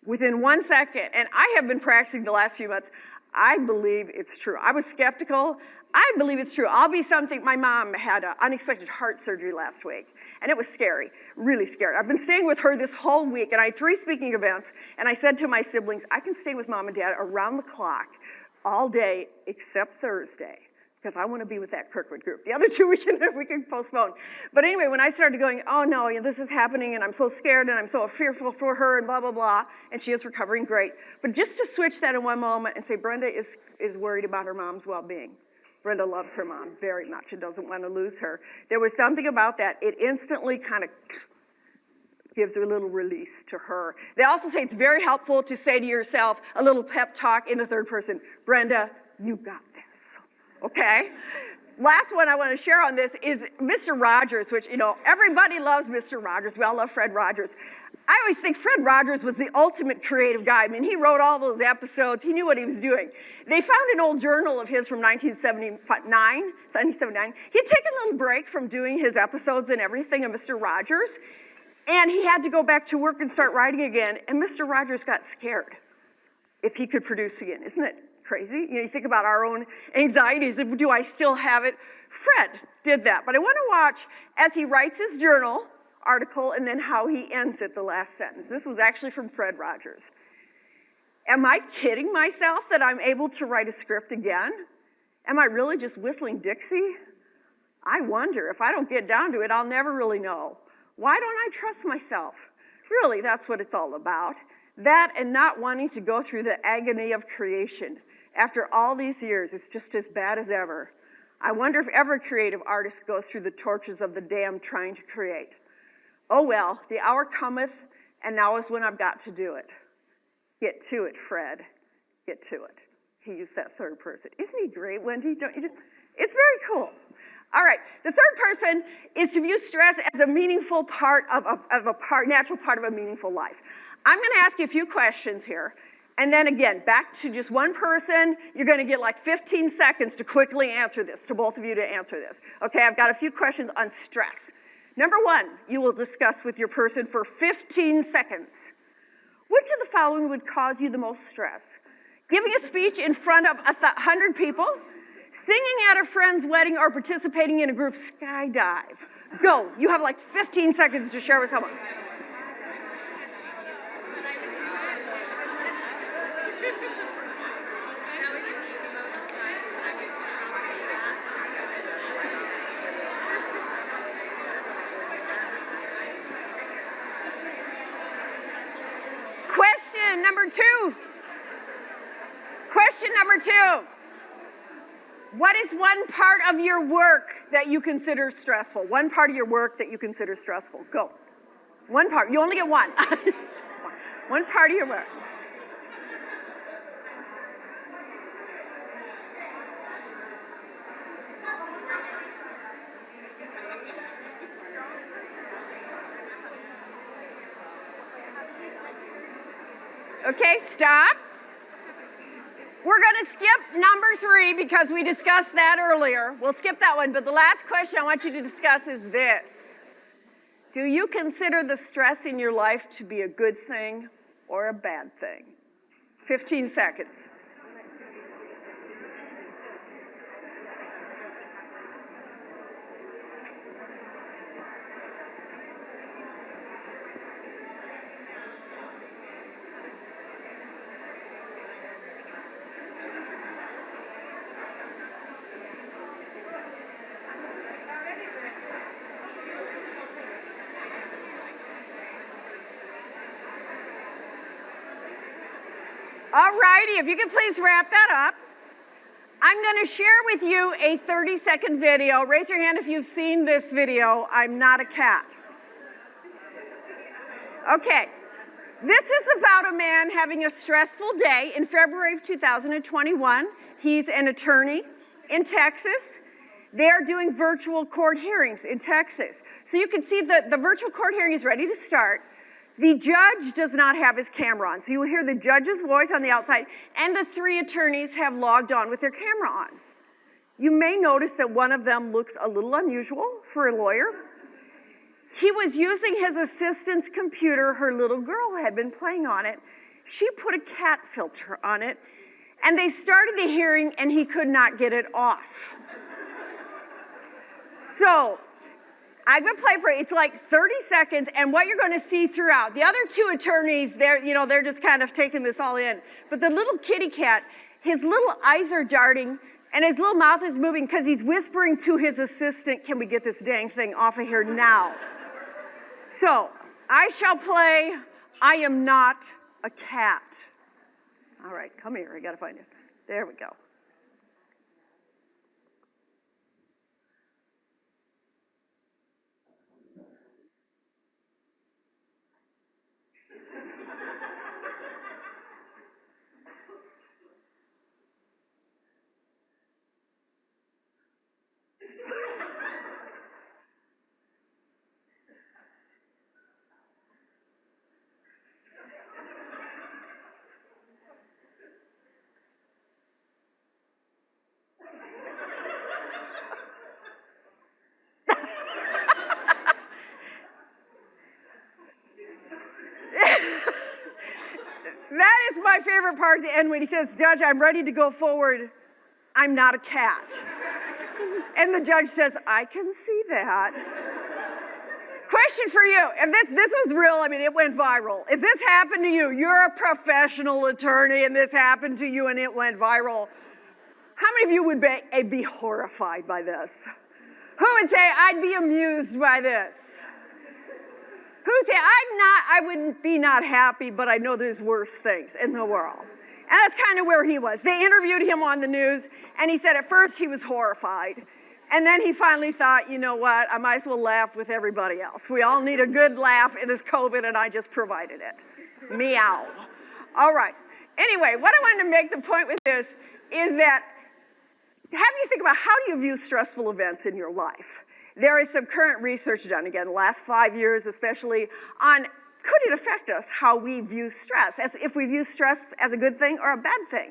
Within 1 second, and I have been practicing the last few months, I believe it's true. I was skeptical. I believe it's true. My mom had unexpected heart surgery last week, and it was scary, really scary. I've been staying with her this whole week, and I had 3 speaking events, and I said to my siblings, I can stay with Mom and Dad around the clock all day except Thursday. because I want to be with that Kirkwood group. The other two we can postpone. But anyway, when I started going, oh no, this is happening, and I'm so scared, and I'm so fearful for her, and blah, blah, blah, and she is recovering great. But just to switch that in one moment and say Brenda is worried about her mom's well-being. Brenda loves her mom very much and doesn't want to lose her. There was something about that. It instantly kind of gives a little release to her. They also say it's very helpful to say to yourself a little pep talk in the third person. Brenda, you got this. Okay? Last one I want to share on this is Mr. Rogers, which, everybody loves Mr. Rogers. We all love Fred Rogers. I always think Fred Rogers was the ultimate creative guy. I mean, he wrote all those episodes. He knew what he was doing. They found an old journal of his from 1979. He had taken a little break from doing his episodes and everything of Mr. Rogers, and he had to go back to work and start writing again, and Mr. Rogers got scared if he could produce again. Isn't it crazy? You think about our own anxieties. Do I still have it? Fred did that. But I want to watch as he writes his journal article and then how he ends it, the last sentence. This was actually from Fred Rogers. Am I kidding myself that I'm able to write a script again? Am I really just whistling Dixie? I wonder. If I don't get down to it, I'll never really know. Why don't I trust myself? Really, that's what it's all about. That and not wanting to go through the agony of creation. After all these years, it's just as bad as ever. I wonder if every creative artist goes through the tortures of the damned trying to create. Oh well, the hour cometh, and now is when I've got to do it. Get to it, Fred. Get to it. He used that third person. Isn't he great, Wendy? Don't you just? It's very cool. All right, the third person is to view stress as a meaningful part natural part of a meaningful life. I'm going to ask you a few questions here. And then again, back to just one person. You're going to get like 15 seconds to quickly answer this, to both of you to answer this. Okay, I've got a few questions on stress. Number one, you will discuss with your person for 15 seconds. Which of the following would cause you the most stress? Giving a speech in front of 100 people, singing at a friend's wedding, or participating in a group skydive. Go. You have like 15 seconds to share with someone. Question number two. Question number two. What is one part of your work that you consider stressful? One part of your work that you consider stressful. Go. One part. You only get one. One part of your work. Okay, stop. We're going to skip number 3 because we discussed that earlier. We'll skip that one, but the last question I want you to discuss is this. Do you consider the stress in your life to be a good thing or a bad thing? 15 seconds. All righty, if you could please wrap that up. I'm going to share with you a 30-second video. Raise your hand if you've seen this video. I'm not a cat. Okay, this is about a man having a stressful day in February of 2021. He's an attorney in Texas. They're doing virtual court hearings in Texas. So you can see that the virtual court hearing is ready to start. The judge does not have his camera on, so you will hear the judge's voice on the outside, and the 3 attorneys have logged on with their camera on. You may notice that one of them looks a little unusual for a lawyer. He was using his assistant's computer. Her little girl had been playing on it. She put a cat filter on it, and they started the hearing, and he could not get it off. So I'm going to play for you. It's like 30 seconds, and what you're going to see throughout. The other 2 attorneys, they're just kind of taking this all in. But the little kitty cat, his little eyes are darting, And his little mouth is moving because he's whispering to his assistant, can we get this dang thing off of here now? So, I shall play I Am Not a Cat. All right, come here, I gotta find it. There we go. That is my favorite part at the end when he says, Judge, I'm ready to go forward. I'm not a cat. And the judge says, I can see that. Question for you. If this was real, I mean, it went viral. If this happened to you, you're a professional attorney, and this happened to you and it went viral, how many of you would be horrified by this? Who would say, I'd be amused by this? Who would say, I wouldn't be not happy, but I know there's worse things in the world. And that's kind of where he was. They interviewed him on the news, and he said at first he was horrified. And then he finally thought, you know what, I might as well laugh with everybody else. We all need a good laugh in this COVID, and I just provided it. Meow. All right. Anyway, what I wanted to make the point with this is that have you think about how do you view stressful events in your life? There is some current research done, again, the last 5 years especially, on could it affect us how we view stress, as if we view stress as a good thing or a bad thing.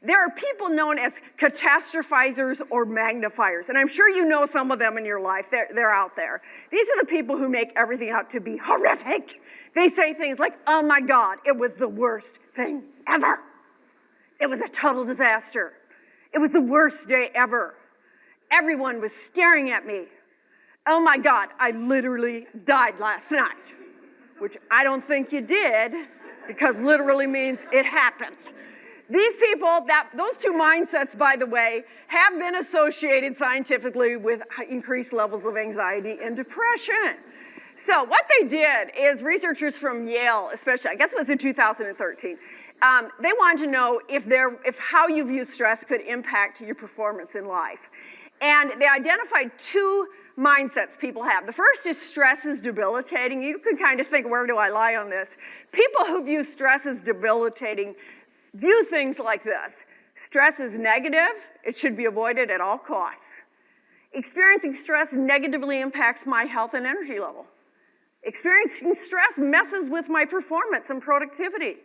There are people known as catastrophizers or magnifiers, and I'm sure you know some of them in your life. They're out there. These are the people who make everything out to be horrific. They say things like, oh my God, it was the worst thing ever. It was a total disaster. It was the worst day ever. Everyone was staring at me. Oh my God, I literally died last night, which I don't think you did, because literally means it happened. These people, those two mindsets, by the way, have been associated scientifically with increased levels of anxiety and depression. So what they did is researchers from Yale, especially, I guess it was in 2013, they wanted to know if how you view stress could impact your performance in life. And they identified two mindsets people have. The first is stress is debilitating. You can kind of think, where do I lie on this? People who view stress as debilitating view things like this. Stress is negative. It should be avoided at all costs. Experiencing stress negatively impacts my health and energy level. Experiencing stress messes with my performance and productivity.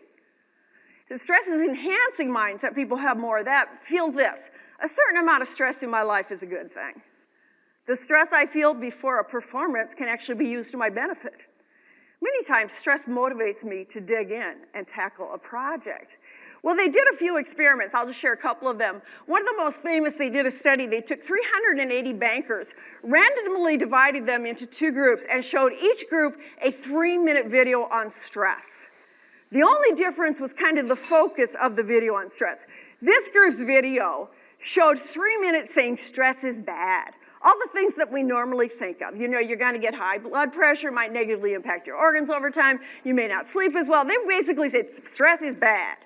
The stress is enhancing mindset. People have more of that. Feel this. A certain amount of stress in my life is a good thing. The stress I feel before a performance can actually be used to my benefit. Many times, stress motivates me to dig in and tackle a project. Well, they did a few experiments. I'll just share a couple of them. One of the most famous, they did a study. They took 380 bankers, randomly divided them into two groups, and showed each group a 3-minute video on stress. The only difference was kind of the focus of the video on stress. This group's video showed 3 minutes saying stress is bad. All the things that we normally think of. You know, you're going to get high blood pressure, might negatively impact your organs over time, you may not sleep as well. They basically said stress is bad.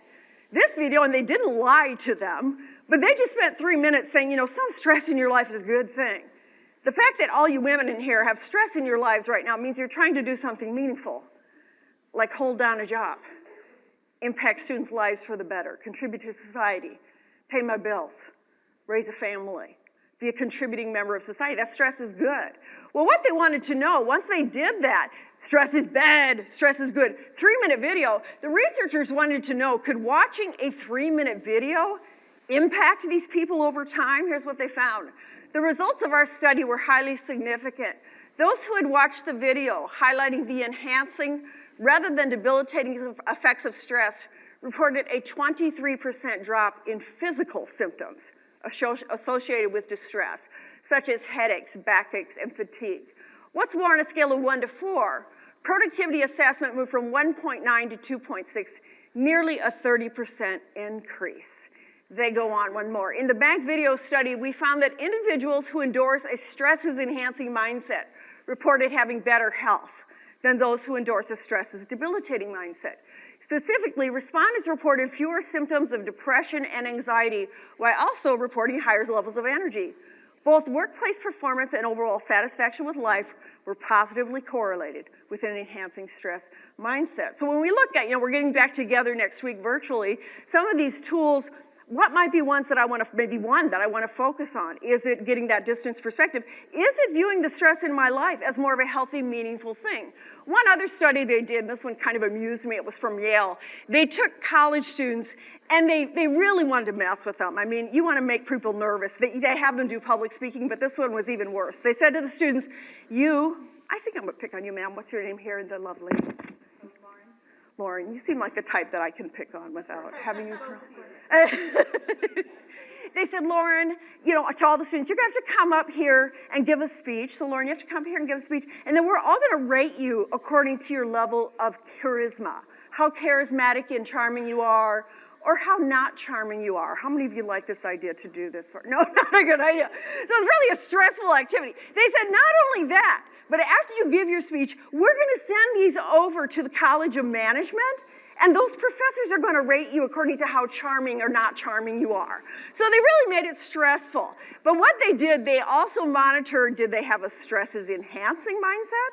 This video, and they didn't lie to them, but they just spent 3 minutes saying, you know, some stress in your life is a good thing. The fact that all you women in here have stress in your lives right now means you're trying to do something meaningful, like hold down a job, impact students' lives for the better, contribute to society, pay my bills, raise a family, be a contributing member of society. That stress is good. Well, what they wanted to know, once they did that, stress is bad, stress is good, 3-minute video, the researchers wanted to know, could watching a 3-minute video impact these people over time? Here's what they found. The results of our study were highly significant. Those who had watched the video highlighting the enhancing rather than debilitating effects of stress reported a 23% drop in physical symptoms associated with distress, such as headaches, backaches, and fatigue. What's more, on a scale of 1 to 4, productivity assessment moved from 1.9 to 2.6, nearly a 30% increase. They go on one more. In the bank video study, we found that individuals who endorse a stresses-enhancing mindset reported having better health than those who endorse a stresses-debilitating mindset. Specifically, respondents reported fewer symptoms of depression and anxiety while also reporting higher levels of energy. Both workplace performance and overall satisfaction with life were positively correlated with an enhancing stress mindset. So when we look at, we're getting back together next week virtually, some of these tools, what might be ones that I want to, maybe one that I want to focus on? Is it getting that distance perspective? Is it viewing the stress in my life as more of a healthy, meaningful thing? One other study they did, and this one kind of amused me, it was from Yale. They took college students and they really wanted to mess with them. I mean, you want to make people nervous. They have them do public speaking, but this one was even worse. They said to the students, I think I'm going to pick on you, ma'am. What's your name here in the lovely? Lauren, you seem like the type that I can pick on without having you. They said, Lauren, to all the students, you're going to have to come up here and give a speech. So Lauren, you have to come here and give a speech. And then we're all going to rate you according to your level of charisma, how charismatic and charming you are, or how not charming you are. How many of you like this idea to do this? No, not a good idea. So it's really a stressful activity. They said not only that, but after you give your speech, we're going to send these over to the College of Management, and those professors are going to rate you according to how charming or not charming you are. So they really made it stressful. But what they did, they also monitored, did they have a stresses-enhancing mindset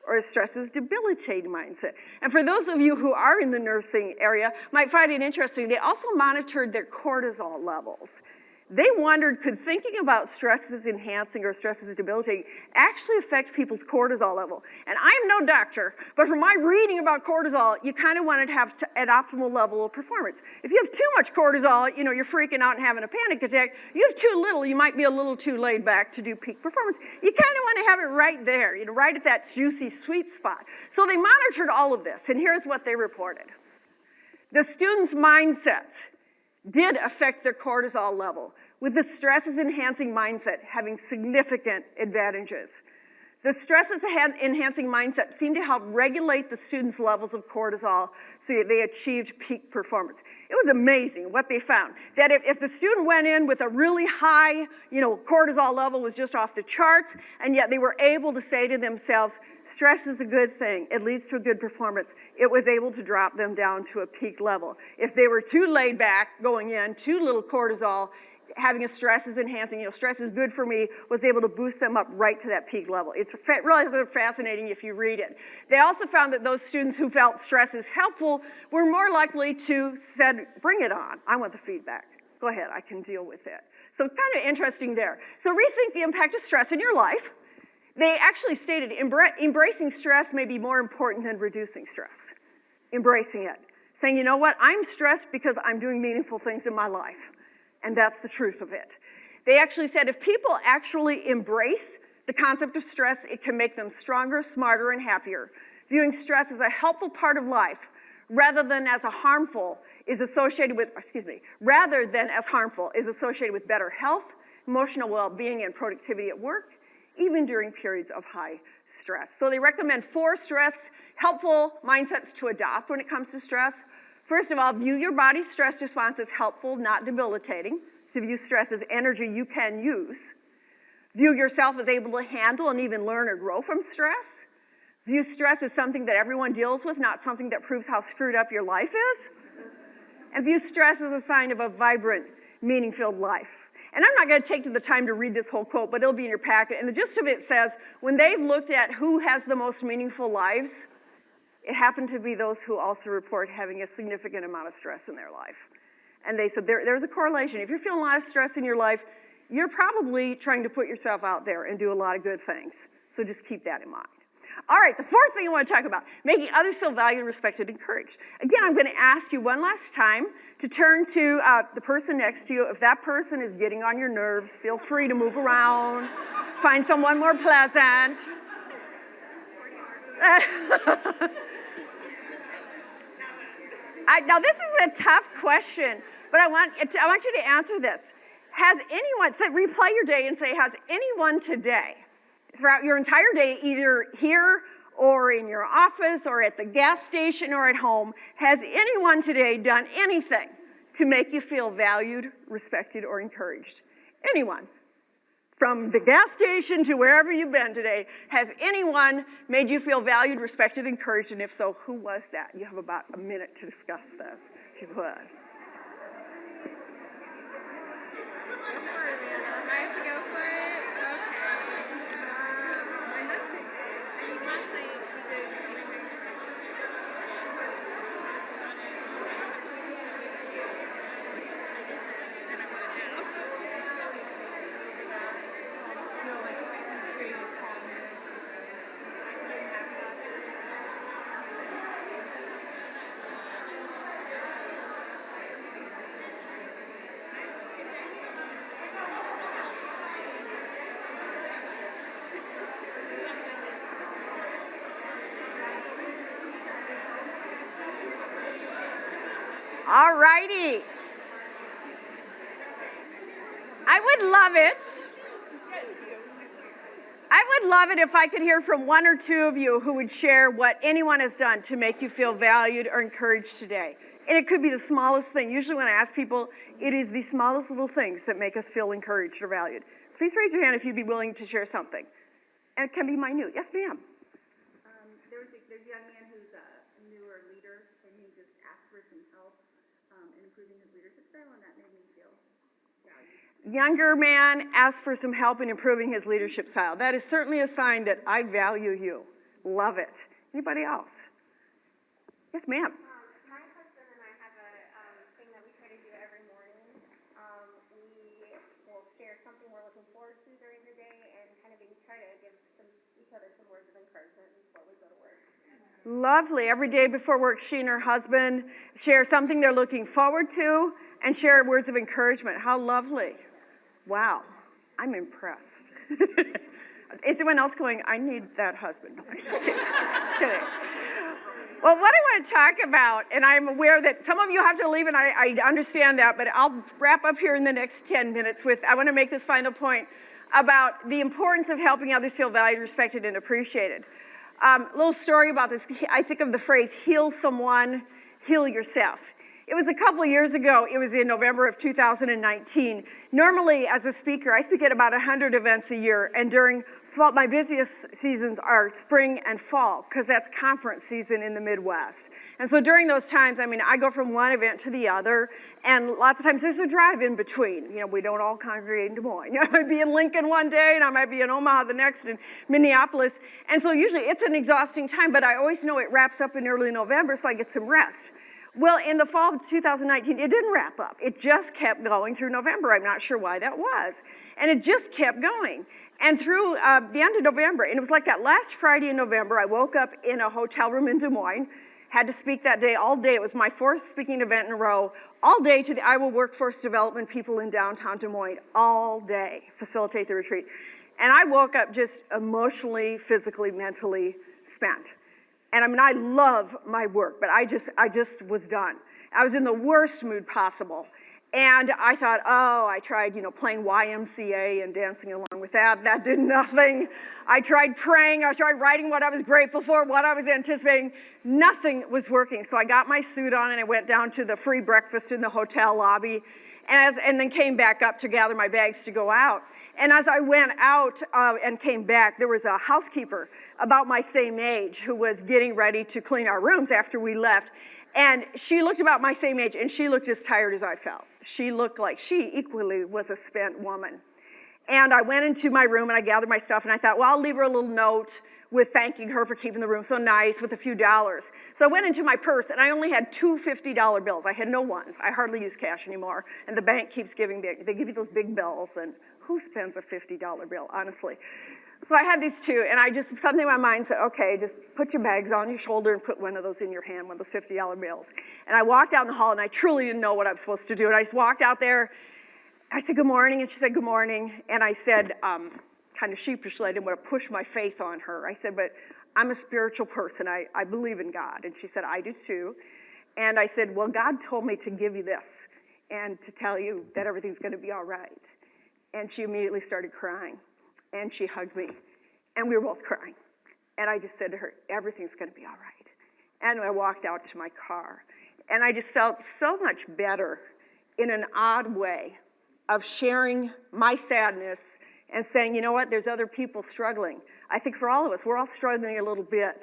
or a stresses-debilitating mindset? And for those of you who are in the nursing area, might find it interesting, they also monitored their cortisol levels. They wondered, could thinking about stresses enhancing or stresses debilitating actually affect people's cortisol level? And I'm no doctor, but from my reading about cortisol, you kind of want to have an optimal level of performance. If you have too much cortisol, you're freaking out and having a panic attack. You have too little, you might be a little too laid back to do peak performance. You kind of want to have it right there, right at that juicy sweet spot. So they monitored all of this, and here's what they reported. The students' mindsets did affect their cortisol level, with the stresses-enhancing mindset having significant advantages. The stresses-enhancing mindset seemed to help regulate the students' levels of cortisol so that they achieved peak performance. It was amazing what they found, that if the student went in with a really high, cortisol level was just off the charts, and yet they were able to say to themselves, stress is a good thing, it leads to a good performance, it was able to drop them down to a peak level. If they were too laid back going in, too little cortisol, having a stress is enhancing, stress is good for me, was able to boost them up right to that peak level. It's really sort of fascinating if you read it. They also found that those students who felt stress is helpful were more likely to said, bring it on, I want the feedback. Go ahead, I can deal with it. So kind of interesting there. So rethink the impact of stress in your life. They actually stated embracing stress may be more important than reducing stress. Embracing it. Saying, you know what, I'm stressed because I'm doing meaningful things in my life. And that's the truth of it. They actually said if people actually embrace the concept of stress, it can make them stronger, smarter, and happier. Viewing stress as a helpful part of life rather than as harmful is associated with better health, emotional well-being, and productivity at work, even during periods of high stress. So they recommend 4 helpful mindsets to adopt when it comes to stress. First of all, view your body's stress response as helpful, not debilitating. So view stress as energy you can use. View yourself as able to handle and even learn or grow from stress. View stress as something that everyone deals with, not something that proves how screwed up your life is. And view stress as a sign of a vibrant, meaning-filled life. And I'm not going to take the time to read this whole quote, but it'll be in your packet. And the gist of it says, when they've looked at who has the most meaningful lives, it happened to be those who also report having a significant amount of stress in their life. And they said there's a correlation. If you're feeling a lot of stress in your life, you're probably trying to put yourself out there and do a lot of good things. So just keep that in mind. All right, the 4th thing I want to talk about, making others feel valued, respected, and encouraged. Again, I'm going to ask you one last time to turn to the person next to you. If that person is getting on your nerves, feel free to move around, find someone more pleasant. Now, this is a tough question, but I want you to answer this. Has anyone, replay your day and say, has anyone today, throughout your entire day, either here or in your office or at the gas station or at home, has anyone today done anything to make you feel valued, respected, or encouraged? Anyone? From the gas station to wherever you've been today, has anyone made you feel valued, respected, encouraged? And if so, who was that? You have about a minute to discuss this. Who was? All righty. I would love it if I could hear from one or two of you who would share what anyone has done to make you feel valued or encouraged today. And it could be the smallest thing. Usually when I ask people, it is the smallest little things that make us feel encouraged or valued. Please raise your hand if you'd be willing to share something. And it can be minute. Yes, ma'am. There's a young man who's a newer leader, and he just asked for some help in improving his leadership style, and that made me feel valued. Younger man asked for some help in improving his leadership style. That is certainly a sign that I value you. Love it. Anybody else? Yes, ma'am. My husband and I have a thing that we try to do every morning. We will share something we're looking forward to during the day and kind of try to give each other some words of encouragement before we go to work. Lovely. Every day before work, she and her husband share something they're looking forward to and share words of encouragement. How lovely. Wow. I'm impressed. Is anyone else going, I need that husband? No, I'm just kidding. Well, what I want to talk about, and I'm aware that some of you have to leave, and I understand that, but I'll wrap up here in the next 10 minutes with, I want to make this final point about the importance of helping others feel valued, respected, and appreciated. Little story about this. I think of the phrase, heal someone, heal yourself. It was a couple of years ago. It was in November of 2019. Normally, as a speaker, I speak at about 100 events a year, and during fall, my busiest seasons are spring and fall, because that's conference season in the Midwest. And so during those times, I mean, I go from one event to the other, and lots of times there's a drive in between. You know, we don't all congregate in Des Moines. I might be in Lincoln one day, and I might be in Omaha the next, and Minneapolis. And so usually it's an exhausting time, but I always know it wraps up in early November, so I get some rest. Well, in the fall of 2019, it didn't wrap up. It just kept going through November. I'm not sure why that was. And it just kept going. And through the end of November, and it was like that last Friday in November, I woke up in a hotel room in Des Moines, had to speak that day all day. It was my fourth speaking event in a row, all day to the Iowa workforce development people in downtown Des Moines, all day, facilitate the retreat. And I woke up just emotionally, physically, mentally spent. And I mean, I love my work, but I just was done. I was in the worst mood possible. And I thought, oh, I tried, playing YMCA and dancing along with that. That did nothing. I tried praying. I tried writing what I was grateful for, what I was anticipating. Nothing was working. So I got my suit on and I went down to the free breakfast in the hotel lobby and then came back up to gather my bags to go out. And as I went out and came back, there was a housekeeper about my same age who was getting ready to clean our rooms after we left. And she looked about my same age, and she looked as tired as I felt. She looked like she equally was a spent woman. And I went into my room, and I gathered my stuff, and I thought, well, I'll leave her a little note with thanking her for keeping the room so nice with a few dollars. So I went into my purse, and I only had two $50 bills. I had no ones. I hardly use cash anymore, and the bank keeps giving they give you those big bills, and who spends a $50 bill, honestly? So I had these two, and something in my mind said, okay, just put your bags on your shoulder and put one of those in your hand, one of those $50 bills. And I walked out in the hall, and I truly didn't know what I was supposed to do. And I just walked out there. I said, good morning, and she said, good morning. And I said, kind of sheepishly, I didn't want to push my faith on her. I said, but I'm a spiritual person. I believe in God. And she said, I do too. And I said, well, God told me to give you this and to tell you that everything's going to be all right. And she immediately started crying. And she hugged me, and we were both crying. And I just said to her, everything's going to be all right. And I walked out to my car, and I just felt so much better in an odd way of sharing my sadness and saying, you know what, there's other people struggling. I think for all of us, we're all struggling a little bit.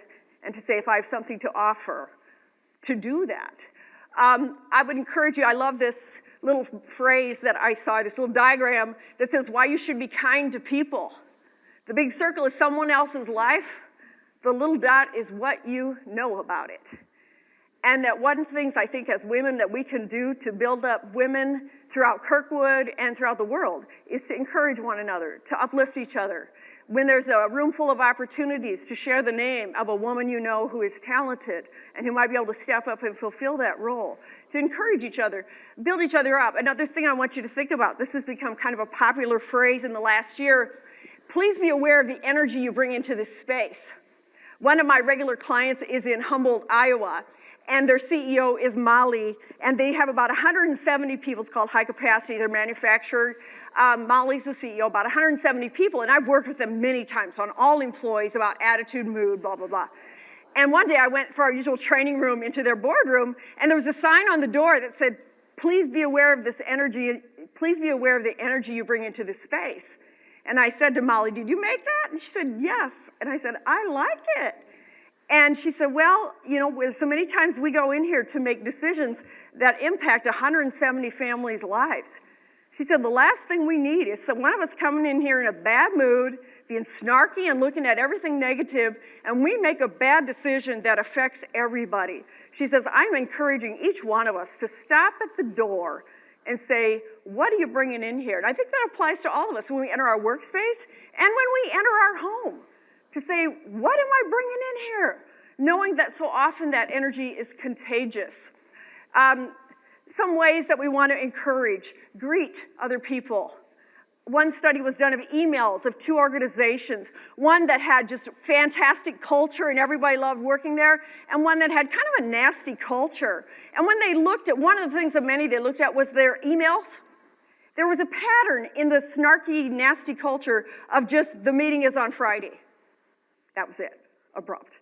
And to say, if I have something to offer, to do that. I would encourage you, I love this little phrase that I saw, this little diagram that says why you should be kind to people. The big circle is someone else's life. The little dot is what you know about it. And that one of the things I think as women that we can do to build up women throughout Kirkwood and throughout the world is to encourage one another, to uplift each other. When there's a room full of opportunities to share the name of a woman you know who is talented and who might be able to step up and fulfill that role, to encourage each other, build each other up. Another thing I want you to think about, this has become kind of a popular phrase in the last year, please be aware of the energy you bring into this space. One of my regular clients is in Humboldt, Iowa, and their CEO is Molly, and they have about 170 people. It's called High Capacity. They're manufactured. Molly's the CEO, about 170 people, and I've worked with them many times on all employees about attitude, mood, blah, blah, blah. And one day I went for our usual training room into their boardroom, and there was a sign on the door that said, please be aware of this energy, please be aware of the energy you bring into this space. And I said to Molly, did you make that? And she said, yes. And I said, I like it. And she said, well, you know, so many times we go in here to make decisions that impact 170 families' lives. She said, the last thing we need is one of us coming in here in a bad mood, being snarky and looking at everything negative, and we make a bad decision that affects everybody. She says, I'm encouraging each one of us to stop at the door and say, what are you bringing in here? And I think that applies to all of us when we enter our workspace and when we enter our home. To say, what am I bringing in here? Knowing that so often that energy is contagious. Some ways that we want to encourage, greet other people. One study was done of emails of 2 organizations, one that had just fantastic culture and everybody loved working there, and one that had kind of a nasty culture. And when they looked at, one of the things that many they looked at was their emails. There was a pattern in the snarky, nasty culture of just the meeting is on Friday. That was it, abrupt.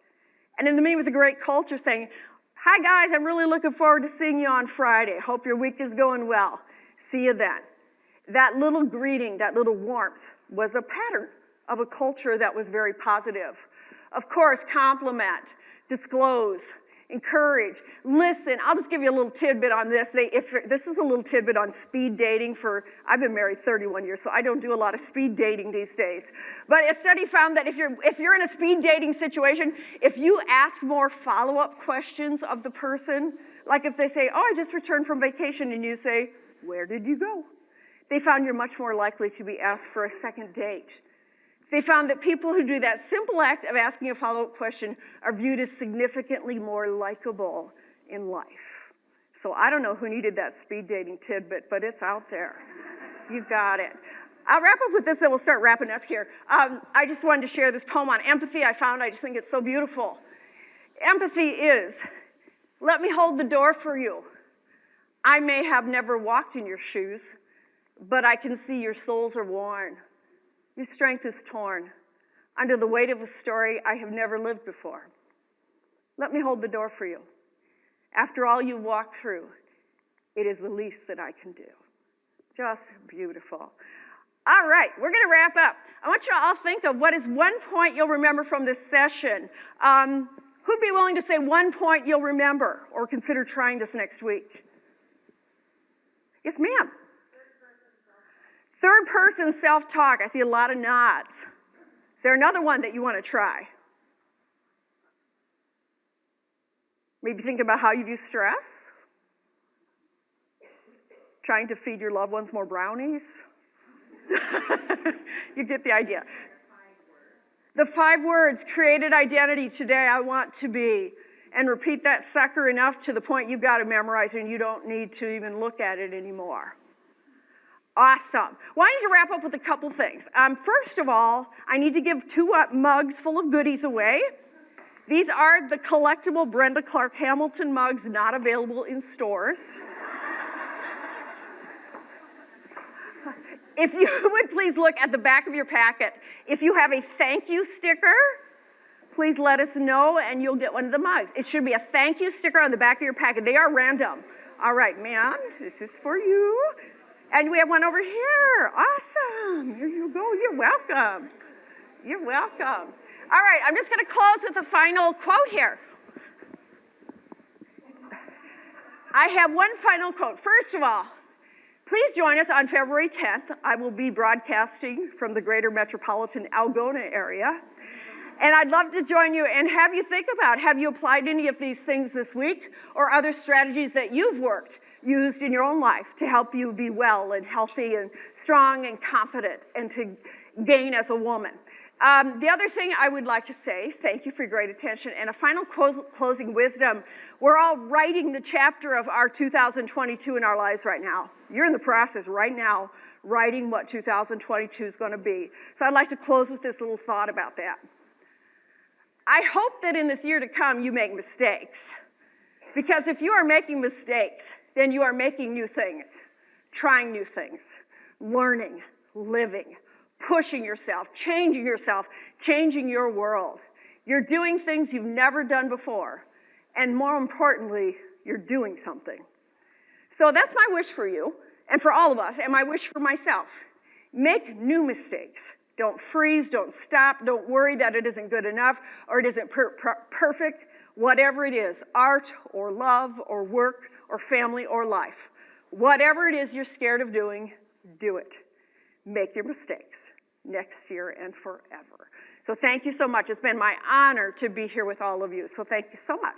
And in the meeting with a great culture saying, hi guys, I'm really looking forward to seeing you on Friday. Hope your week is going well. See you then. That little greeting, that little warmth was a pattern of a culture that was very positive. Of course, compliment, disclose, encourage, listen. I'll just give you a little tidbit on this. This is a little tidbit on speed dating I've been married 31 years, so I don't do a lot of speed dating these days. But a study found that if you're in a speed dating situation, if you ask more follow-up questions of the person, like if they say, oh, I just returned from vacation, and you say, where did you go? They found you're much more likely to be asked for a second date. They found that people who do that simple act of asking a follow-up question are viewed as significantly more likable in life. So I don't know who needed that speed dating tidbit, but it's out there. You got it. I'll wrap up with this, then we'll start wrapping up here. I just wanted to share this poem on empathy I just think it's so beautiful. Empathy is, let me hold the door for you. I may have never walked in your shoes, but I can see your soles are worn. Your strength is torn under the weight of a story I have never lived before. Let me hold the door for you. After all you walked through, it is the least that I can do. Just beautiful. All right, we're going to wrap up. I want you to all think of what is one point you'll remember from this session. Who'd be willing to say one point you'll remember or consider trying this next week? Yes, ma'am. Third person self-talk. I see a lot of nods. Is there another one that you want to try? Maybe think about how you view stress. Trying to feed your loved ones more brownies. You get the idea. The 5 words, created identity. Today I want to be. And repeat that sucker enough to the point you've got to memorize and you don't need to even look at it anymore. Awesome. Why don't you wrap up with a couple things? First of all, I need to give 2 mugs full of goodies away. These are the collectible Brenda Clark Hamilton mugs, not available in stores. If you would please look at the back of your packet. If you have a thank you sticker, please let us know and you'll get one of the mugs. It should be a thank you sticker on the back of your packet. They are random. All right, ma'am, this is for you. And we have one over here. Awesome. Here you go. You're welcome. You're welcome. All right, I'm just going to close with a final quote here. I have one final quote. First of all, please join us on February 10th. I will be broadcasting from the greater metropolitan Algona area. And I'd love to join you and have you think about, have you applied any of these things this week or other strategies that you've used in your own life to help you be well and healthy and strong and confident and to gain as a woman? The other thing I would like to say, thank you for your great attention, and a final closing wisdom. We're all writing the chapter of our 2022 in our lives right now. You're in the process right now writing what 2022 is going to be. So I'd like to close with this little thought about that. I hope that in this year to come you make mistakes. Because if you are making mistakes, then you are making new things, trying new things, learning, living, pushing yourself, changing your world. You're doing things you've never done before. And more importantly, you're doing something. So that's my wish for you and for all of us, and my wish for myself. Make new mistakes. Don't freeze, don't stop, don't worry that it isn't good enough or it isn't perfect. Whatever it is, art or love or work or family or life. Whatever it is you're scared of doing, do it. Make your mistakes next year and forever. So thank you so much. It's been my honor to be here with all of you. So thank you so much.